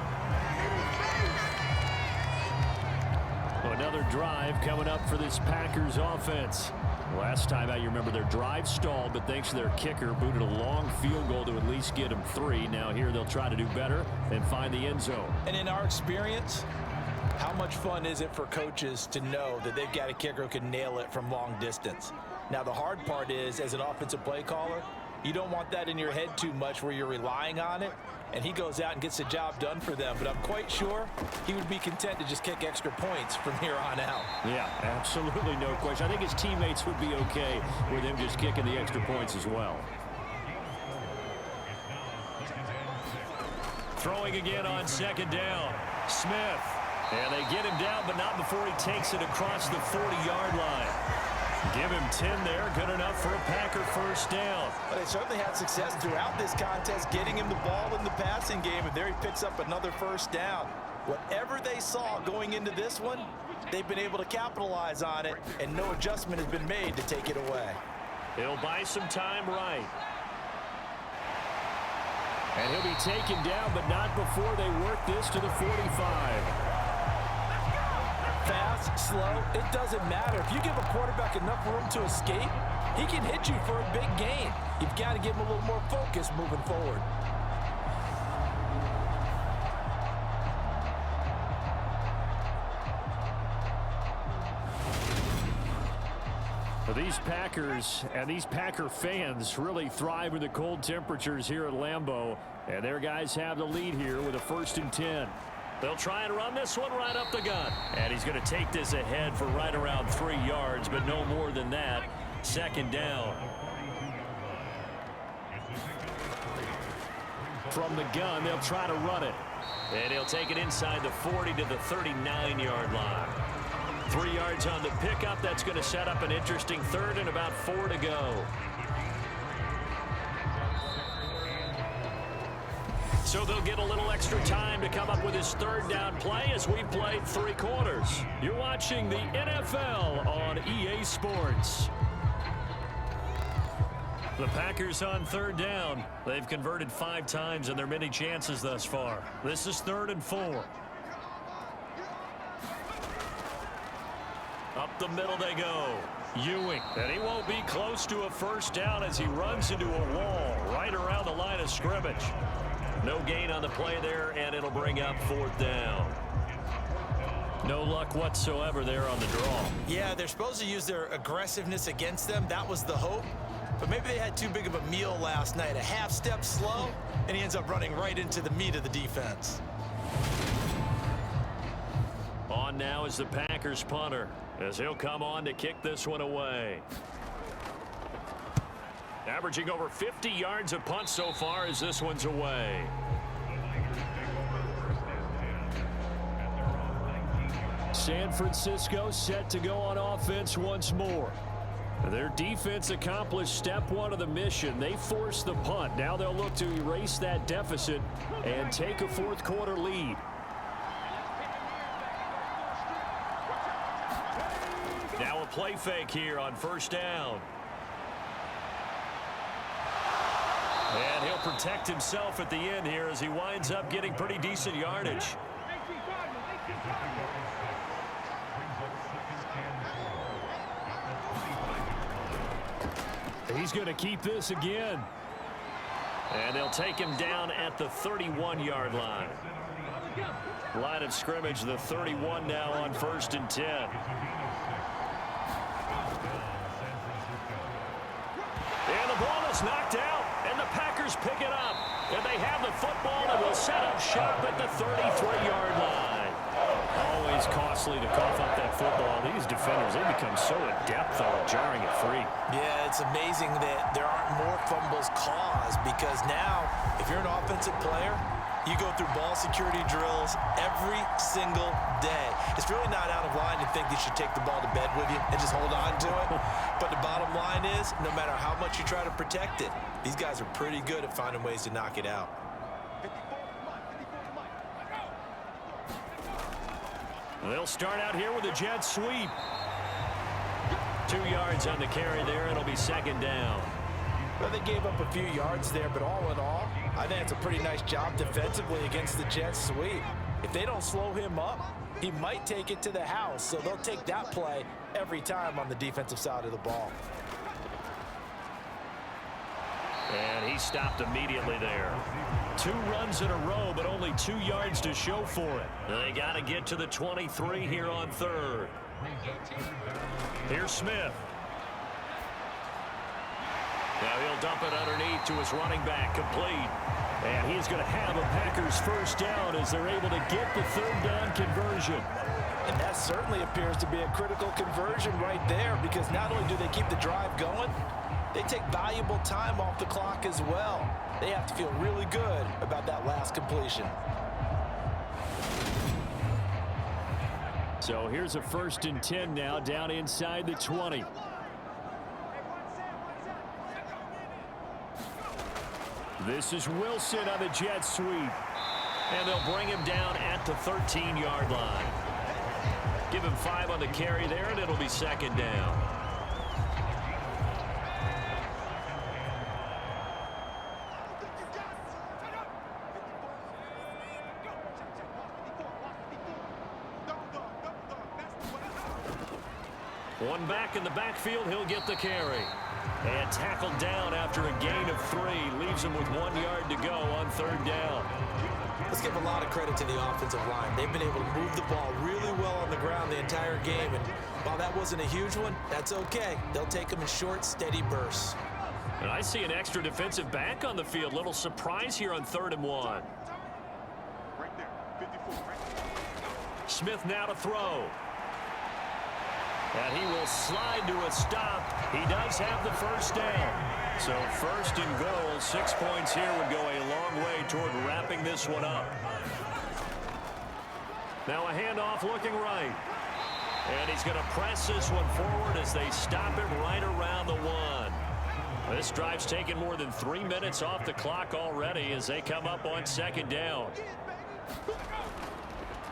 Another drive coming up for this Packers offense. Last time out, you remember their drive stalled, but thanks to their kicker, booted a long field goal to at least get them 3. Now here they'll try to do better and find the end zone. And in our experience, how much fun is it for coaches to know that they've got a kicker who can nail it from long distance? Now, the hard part is, as an offensive play caller, you don't want that in your head too much where you're relying on it, and he goes out and gets the job done for them. But I'm quite sure he would be content to just kick extra points from here on out. Yeah, absolutely no question. I think his teammates would be okay with him just kicking the extra points as well. Throwing again on second down. Smith. And they get him down, but not before he takes it across the 40-yard line. Give him 10 there. Good enough for a Packer first down. But they certainly had success throughout this contest getting him the ball in the passing game, and there he picks up another first down. Whatever they saw going into this one, they've been able to capitalize on it, and no adjustment has been made to take it away. He'll buy some time right. And he'll be taken down, but not before they work this to the 45. Fast, slow, it doesn't matter. If you give a quarterback enough room to escape, he can hit you for a big gain. You've got to give him a little more focus moving forward. These Packers and these Packer fans really thrive in the cold temperatures here at Lambeau. And their guys have the lead here with a 1st and 10. They'll try and run this one right up the gun. And he's going to take this ahead for right around 3 yards, but no more than that. Second down. From the gun, they'll try to run it. And he'll take it inside the 40 to the 39-yard line. 3 yards on the pickup. That's going to set up an interesting third and about 4 to go. So they'll get a little extra time to come up with his third down play as we've played 3 quarters. You're watching the NFL on EA Sports. The Packers on third down. They've converted 5 times in their many chances thus far. This is 3rd and 4. Up the middle they go. Ewing. And he won't be close to a first down as he runs into a wall right around the line of scrimmage. No gain on the play there, and it'll bring up 4th down. No luck whatsoever there on the draw. Yeah, they're supposed to use their aggressiveness against them. That was the hope. But maybe they had too big of a meal last night. A half step slow, and he ends up running right into the meat of the defense. On now is the Packers punter, as he'll come on to kick this one away. Averaging over 50 yards a punt so far as this one's away. San Francisco set to go on offense once more. Their defense accomplished step 1 of the mission. They forced the punt. Now they'll look to erase that deficit and take a 4th quarter lead. Now a play fake here on 1st down. And he'll protect himself at the end here as he winds up getting pretty decent yardage. He's going to keep this again. And they'll take him down at the 31-yard line. Line of scrimmage, the 31 now on 1st and 10. And the ball is knocked out. And the Packers pick it up. And they have the football and will set up shop at the 33-yard line. Always costly to cough up that football. These defenders, they become so adept, though, at jarring it free. Yeah, it's amazing that there aren't more fumbles caused because now, if you're an offensive player, you go through ball security drills every single day. It's really not out of line to think you should take the ball to bed with you and just hold on to it. But the bottom line is, no matter how much you try to protect it, these guys are pretty good at finding ways to knock it out. They'll start out here with a jet sweep. 2 yards on the carry there. It'll be 2nd down. Well, they gave up a few yards there, but all in all, I think it's a pretty nice job defensively against the jet sweep. If they don't slow him up, he might take it to the house, so they'll take that play every time on the defensive side of the ball. And he stopped immediately there. 2 runs in a row, but only 2 yards to show for it. They got to get to the 23 here on 3rd. Here's Smith. Now he'll dump it underneath to his running back, complete. And he's going to have a Packers 1st down as they're able to get the 3rd down conversion. And that certainly appears to be a critical conversion right there because not only do they keep the drive going, they take valuable time off the clock as well. They have to feel really good about that last completion. So here's a 1st and 10 now down inside the 20. This is Wilson on the jet sweep. And they'll bring him down at the 13-yard line. Give him 5 on the carry there, and it'll be 2nd down. One back in the backfield, he'll get the carry. And tackled down after a gain of 3. Leaves him with 1 yard to go on 3rd down. Let's give a lot of credit to the offensive line. They've been able to move the ball really well on the ground the entire game. And while that wasn't a huge one, that's okay. They'll take them in short, steady bursts. And I see an extra defensive back on the field. Little surprise here on 3rd and 1. Smith now to throw. And he will slide to a stop. He does have the 1st down. So 1st and goal, 6 points here would go a long way toward wrapping this one up. Now a handoff looking right. And he's going to press this one forward as they stop it right around the 1. This drive's taken more than 3 minutes off the clock already as they come up on 2nd down.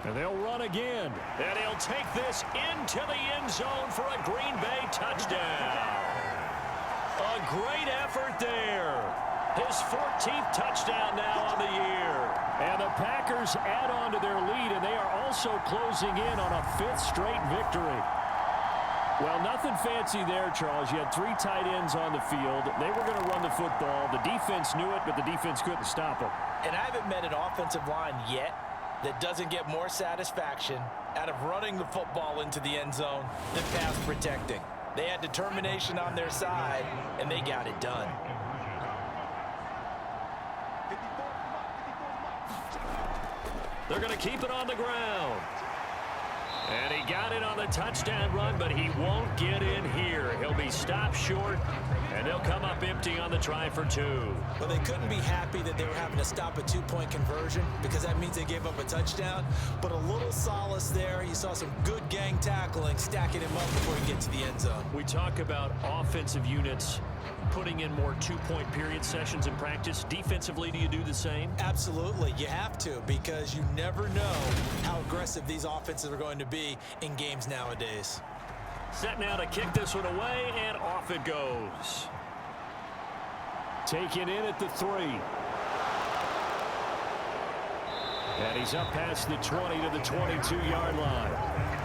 And they'll run again. And he'll take this into the end zone for a Green Bay touchdown. A great effort there. His 14th touchdown now on the year. And the Packers add on to their lead, and they are also closing in on a 5th straight victory. Well, nothing fancy there, Charles. You had 3 tight ends on the field. They were going to run the football. The defense knew it, but the defense couldn't stop them. And I haven't met an offensive line yet that doesn't get more satisfaction out of running the football into the end zone than pass protecting. They had determination on their side, and they got it done. They're going to keep it on the ground. And he got it on the touchdown run, but he won't get in here. He'll be stopped short, and they'll come up empty on the try for 2. Well, they couldn't be happy that they were having to stop a 2-point conversion because that means they gave up a touchdown. But a little solace there. You saw some good gang tackling, stacking him up before he gets to the end zone. We talk about offensive units putting in more 2-point period sessions in practice. Defensively, do you do the same? Absolutely. You have to, because you never know how aggressive these offenses are going to be in games nowadays. Set now to kick this one away, and off it goes. Taken in at the 3. And he's up past the 20 to the 22-yard line.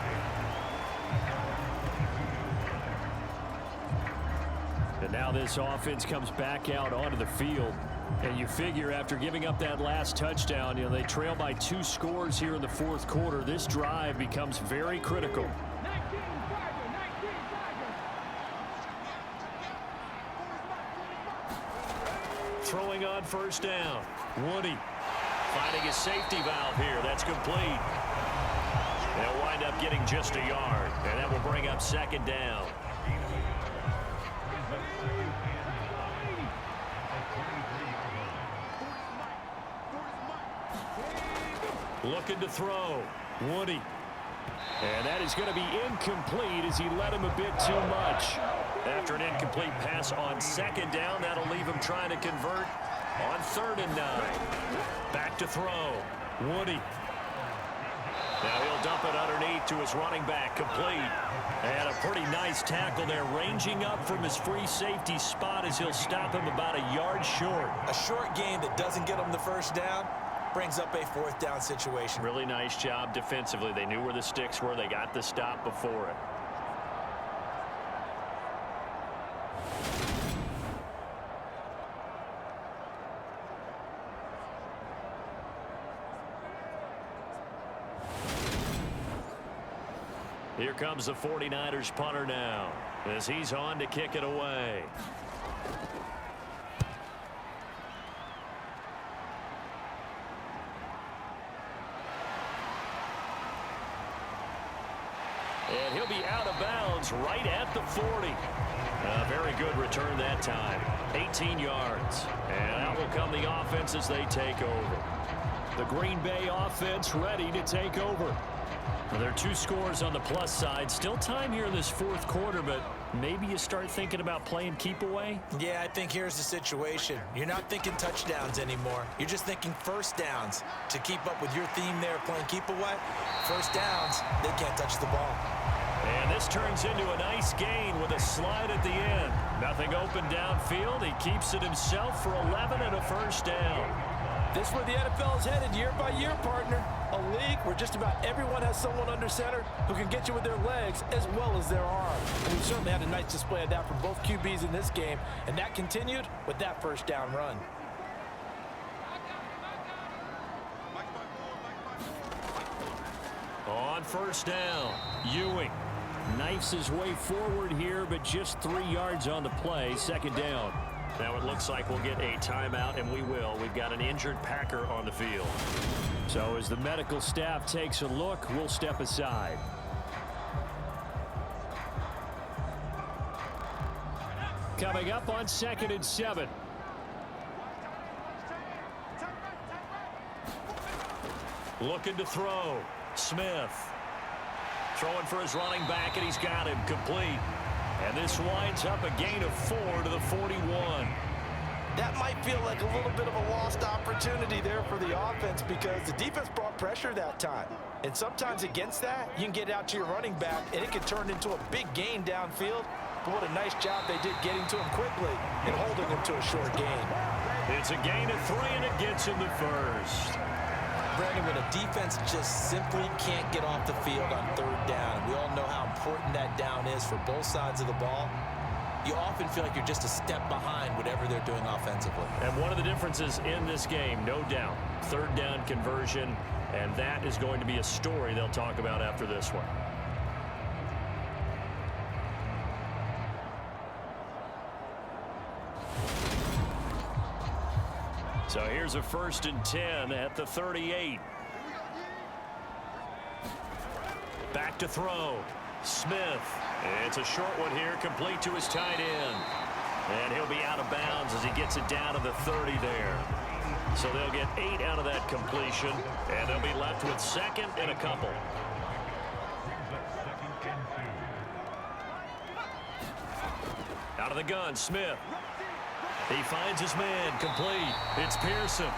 And now this offense comes back out onto the field. And you figure after giving up that last touchdown, they trail by 2 scores here in the 4th quarter. This drive becomes very critical. Throwing on 1st down. Woody finding a safety valve here. That's complete. They'll wind up getting just a yard, and that will bring up 2nd down. Looking to throw. Woody. And that is going to be incomplete as he led him a bit too much. After an incomplete pass on 2nd down, that'll leave him trying to convert on 3rd and 9. Back to throw. Woody. Now he'll dump it underneath to his running back, complete. And a pretty nice tackle there, ranging up from his free safety spot as he'll stop him about a yard short. A short game that doesn't get them the 1st down brings up a 4th down situation. Really nice job defensively. They knew where the sticks were. They got the stop before it. Here comes the 49ers punter now as he's on to kick it away. And he'll be out of bounds right at the 40. A very good return that time. 18 yards. And out will come the offense as they take over. The Green Bay offense ready to take over. Well, there are 2 scores on the plus side. Still time here in this 4th quarter, but maybe you start thinking about playing keep away? Yeah, I think here's the situation. You're not thinking touchdowns anymore. You're just thinking 1st downs. To keep up with your theme there, playing keep away, 1st downs, they can't touch the ball. And this turns into a nice gain with a slide at the end. Nothing open downfield. He keeps it himself for 11 and a 1st down. This is where the NFL is headed year by year, partner. A league where just about everyone has someone under center who can get you with their legs as well as their arm. And we certainly had a nice display of that from both QBs in this game, and that continued with that 1st down run. On 1st down, Ewing knifes his way forward here, but just 3 yards on the play. 2nd down. Now it looks like we'll get a timeout, and we will. We've got an injured Packer on the field. So as the medical staff takes a look, we'll step aside. Coming up on 2nd and 7. Looking to throw. Smith. Throwing for his running back, and he's got him complete. And this winds up a gain of 4 to the 41. That might feel like a little bit of a lost opportunity there for the offense because the defense brought pressure that time. And sometimes against that, you can get out to your running back, and it can turn into a big gain downfield. But what a nice job they did getting to him quickly and holding him to a short gain. It's a gain of 3, and it gets him the first. Brandon, when a defense just simply can't get off the field on third down, we all know how important that down is for both sides of the ball, you often feel like you're just a step behind whatever they're doing offensively. And one of the differences in this game, no doubt, third down conversion, and that is going to be a story they'll talk about after this one. So here's a 1st and 10 at the 38. Back to throw. Smith. It's a short one here, complete to his tight end. And he'll be out of bounds as he gets it down to the 30 there. So they'll get 8 out of that completion, and they'll be left with 2nd and a couple. Out of the gun, Smith. He finds his man, complete. It's Pearson.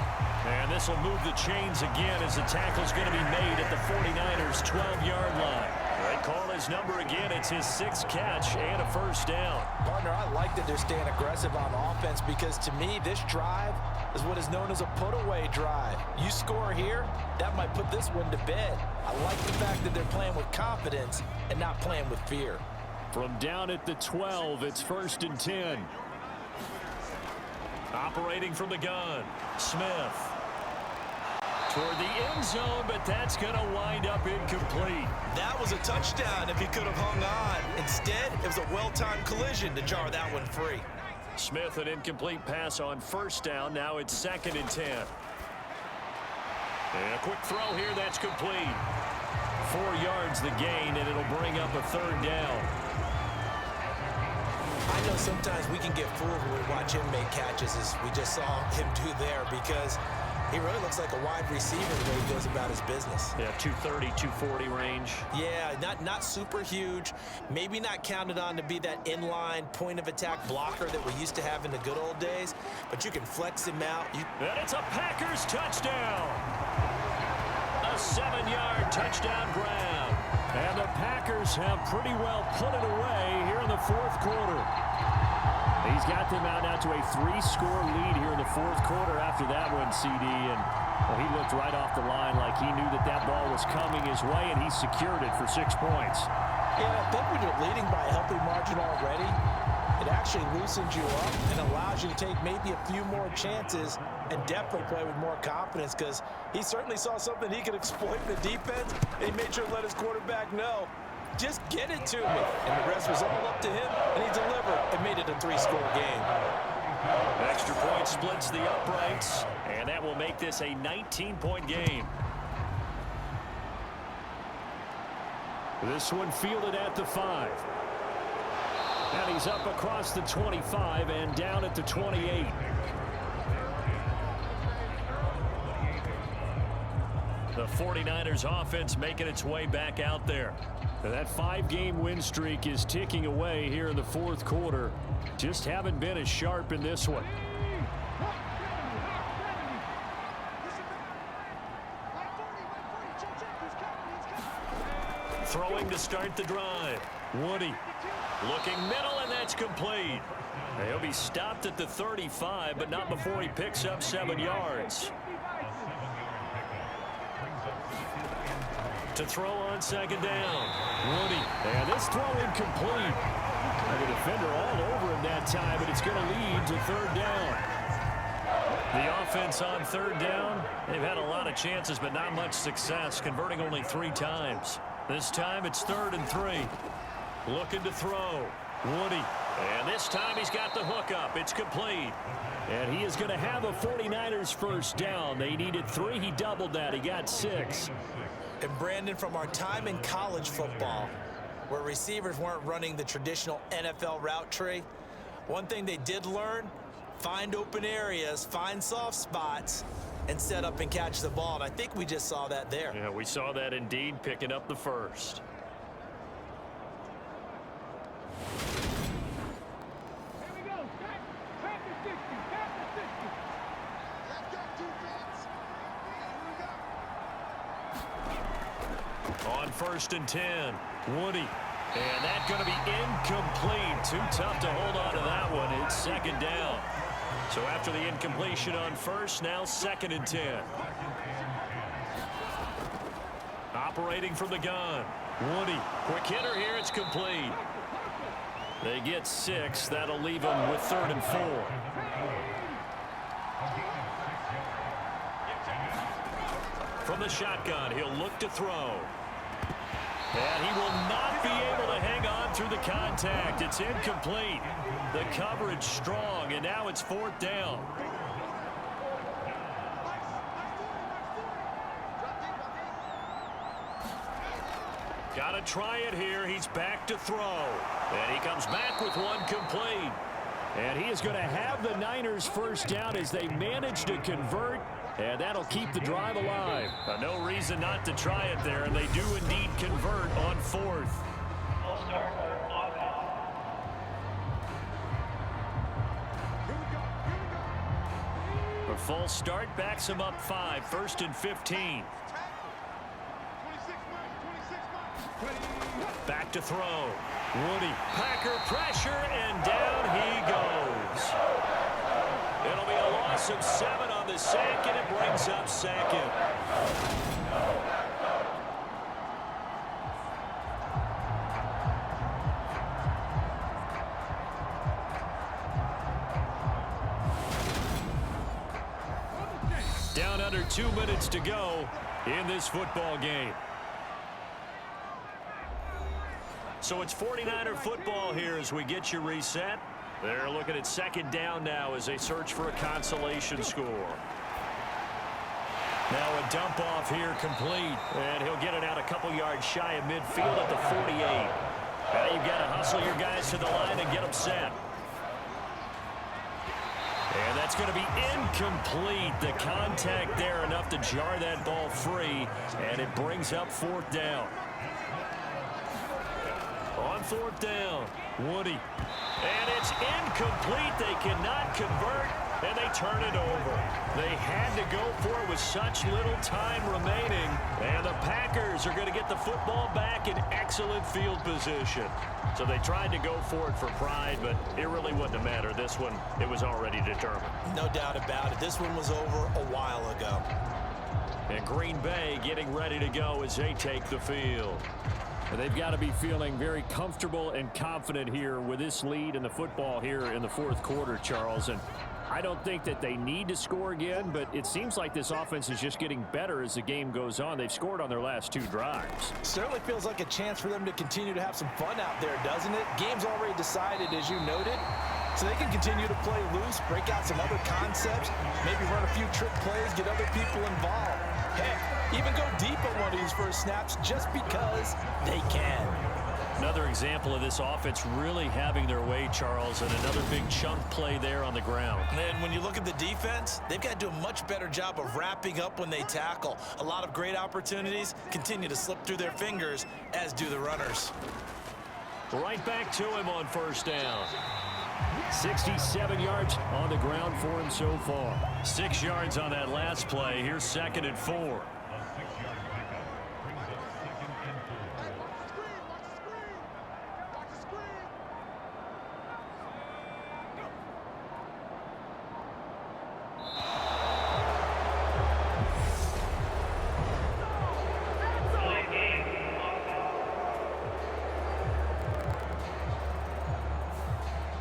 And this will move the chains again as the tackle's going to be made at the 49ers' 12-yard line. They call his number again. It's his 6th catch and a 1st down. Partner, I like that they're staying aggressive on offense because to me, this drive is what is known as a put-away drive. You score here, that might put this one to bed. I like the fact that they're playing with confidence and not playing with fear. From down at the 12, it's 1st and 10. Operating from the gun, Smith. Toward the end zone, but that's going to wind up incomplete. That was a touchdown if he could have hung on. Instead, it was a well-timed collision to jar that one free. Smith, an incomplete pass on 1st down. Now it's 2nd and 10. And a quick throw here, that's complete. 4 yards the gain, and it'll bring up a 3rd down. I know sometimes we can get fooled when we watch him make catches as we just saw him do there because he really looks like a wide receiver the way he goes about his business. Yeah, 230, 240 range. Yeah, not super huge. Maybe not counted on to be that inline point-of-attack blocker that we used to have in the good old days, but you can flex him out. And it's a Packers touchdown. A 7-yard touchdown grab. And the Packers have pretty well put it away here in the 4th quarter. He's got them out now to a 3-score lead here in the 4th quarter after that one, CD. And well, he looked right off the line like he knew that that ball was coming his way, and he secured it for 6 points. Yeah, I think when you're leading by a healthy margin already, it actually loosens you up and allows you to take maybe a few more chances and definitely play with more confidence because he certainly saw something he could exploit in the defense, and he made sure to let his quarterback know, just get it to me. And the rest was all up to him, and he delivered and made it a 3-score game. Extra point splits the uprights, and that will make this a 19-point game. This one fielded at the 5. And he's up across the 25 and down at the 28. The 49ers offense making its way back out there. And that 5-game win streak is ticking away here in the 4th quarter. Just haven't been as sharp in this one. Throwing to start the drive. Woody looking middle, and that's complete. He'll be stopped at the 35, but not before he picks up 7 yards. To throw on 2nd down. Woody. And this throw incomplete. And the defender all over him that time, but it's going to lead to 3rd down. The offense on 3rd down, they've had a lot of chances, but not much success, converting only 3 times. This time it's 3rd and 3. Looking to throw. Woody. And this time he's got the hook up. It's complete. And he is going to have a 49ers 1st down. They needed 3. He doubled that. He got 6. And Brandon, from our time in college football, where receivers weren't running the traditional NFL route tree, one thing they did learn, find open areas, find soft spots, and set up and catch the ball. And I think we just saw that there. Yeah, we saw that indeed, picking up the 1st. On 1st and 10, Woody. And that's going to be incomplete. Too tough to hold on to that one. It's 2nd down. So after the incompletion on 1st, now 2nd and 10. Operating from the gun. Woody, quick hitter here. It's complete. They get 6. That'll leave them with 3rd and 4. From the shotgun, he'll look to throw. And he will not be able to hang on through the contact. It's incomplete. The coverage strong, and now it's 4th down. Got to try it here. He's back to throw. And he comes back with one complete. And he is going to have the Niners 1st down as they manage to convert. And that'll keep the drive alive. No reason not to try it there, and they do indeed convert on 4th. A full start backs him up 5, 1st and 15. Back to throw. Woody, Packer pressure, and down he goes. It'll be a loss of 7 on the sack, and it brings up 2nd. Down under 2 minutes to go in this football game. So it's 49er football here as we get you reset. They're looking at 2nd down now as they search for a consolation score. Now a dump off here complete, and he'll get it out a couple yards shy of midfield at the 48. Now you've got to hustle your guys to the line and get them set. And that's going to be incomplete. The contact there enough to jar that ball free, and it brings up 4th down. On 4th down, Woody. And it's incomplete. They cannot convert, and they turn it over. They had to go for it with such little time remaining, and the Packers are going to get the football back in excellent field position. So they tried to go for it for pride, but it really wouldn't have mattered. This one, it was already determined. No doubt about it. This one was over a while ago. And Green Bay getting ready to go as they take the field. They've got to be feeling very comfortable and confident here with this lead in the football here in the 4th quarter, Charles. And I don't think that they need to score again, but it seems like this offense is just getting better as the game goes on. They've scored on their last 2 drives. Certainly feels like a chance for them to continue to have some fun out there, doesn't it? Game's already decided, as you noted. So they can continue to play loose, break out some other concepts, maybe run a few trick plays, get other people involved. Heck, even go deep on one of these first snaps just because they can. Another example of this offense really having their way, Charles, and another big chunk play there on the ground. And when you look at the defense, they've got to do a much better job of wrapping up when they tackle. A lot of great opportunities continue to slip through their fingers, as do the runners. Right back to him on 1st down. 67 yards on the ground for him so far. 6 yards on that last play. Here's 2nd and 4.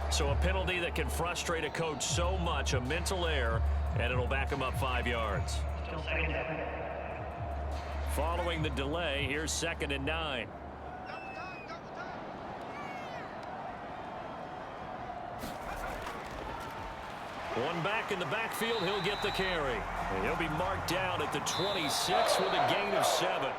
So a penalty that can frustrate a coach so much, a mental error, and it'll back him up 5 yards. Following the delay, here's 2nd and 9. One back in the backfield, he'll get the carry. And he'll be marked down at the 26 with a gain of 7.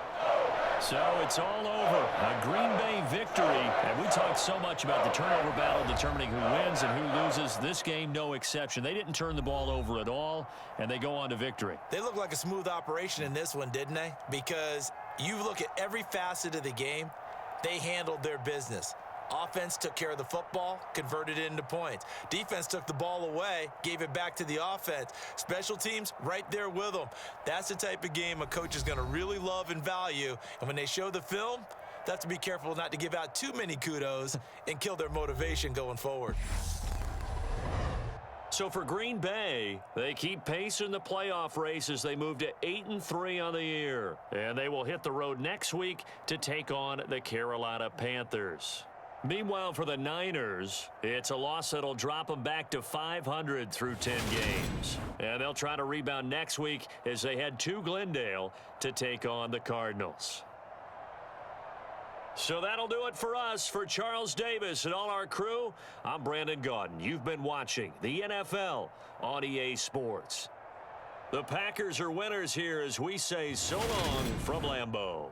So it's all over. A Green Bay victory. And we talked so much about the turnover battle determining who wins and who loses. This game, no exception. They didn't turn the ball over at all, and they go on to victory. They look like a smooth operation in this one, didn't they? Because you look at every facet of the game, they handled their business. Offense took care of the football, converted it into points. Defense took the ball away, gave it back to the offense. Special teams, right there with them. That's the type of game a coach is going to really love and value. And when they show the film, they have to be careful not to give out too many kudos and kill their motivation going forward. So for Green Bay, they keep pace in the playoff race as they move to 8-3 on the year. And they will hit the road next week to take on the Carolina Panthers. Meanwhile, for the Niners, it's a loss that'll drop them back to 500 through 10 games. And they'll try to rebound next week as they head to Glendale to take on the Cardinals. So that'll do it for us. For Charles Davis and all our crew, I'm Brandon Gaudin. You've been watching the NFL on EA Sports. The Packers are winners here as we say so long from Lambeau.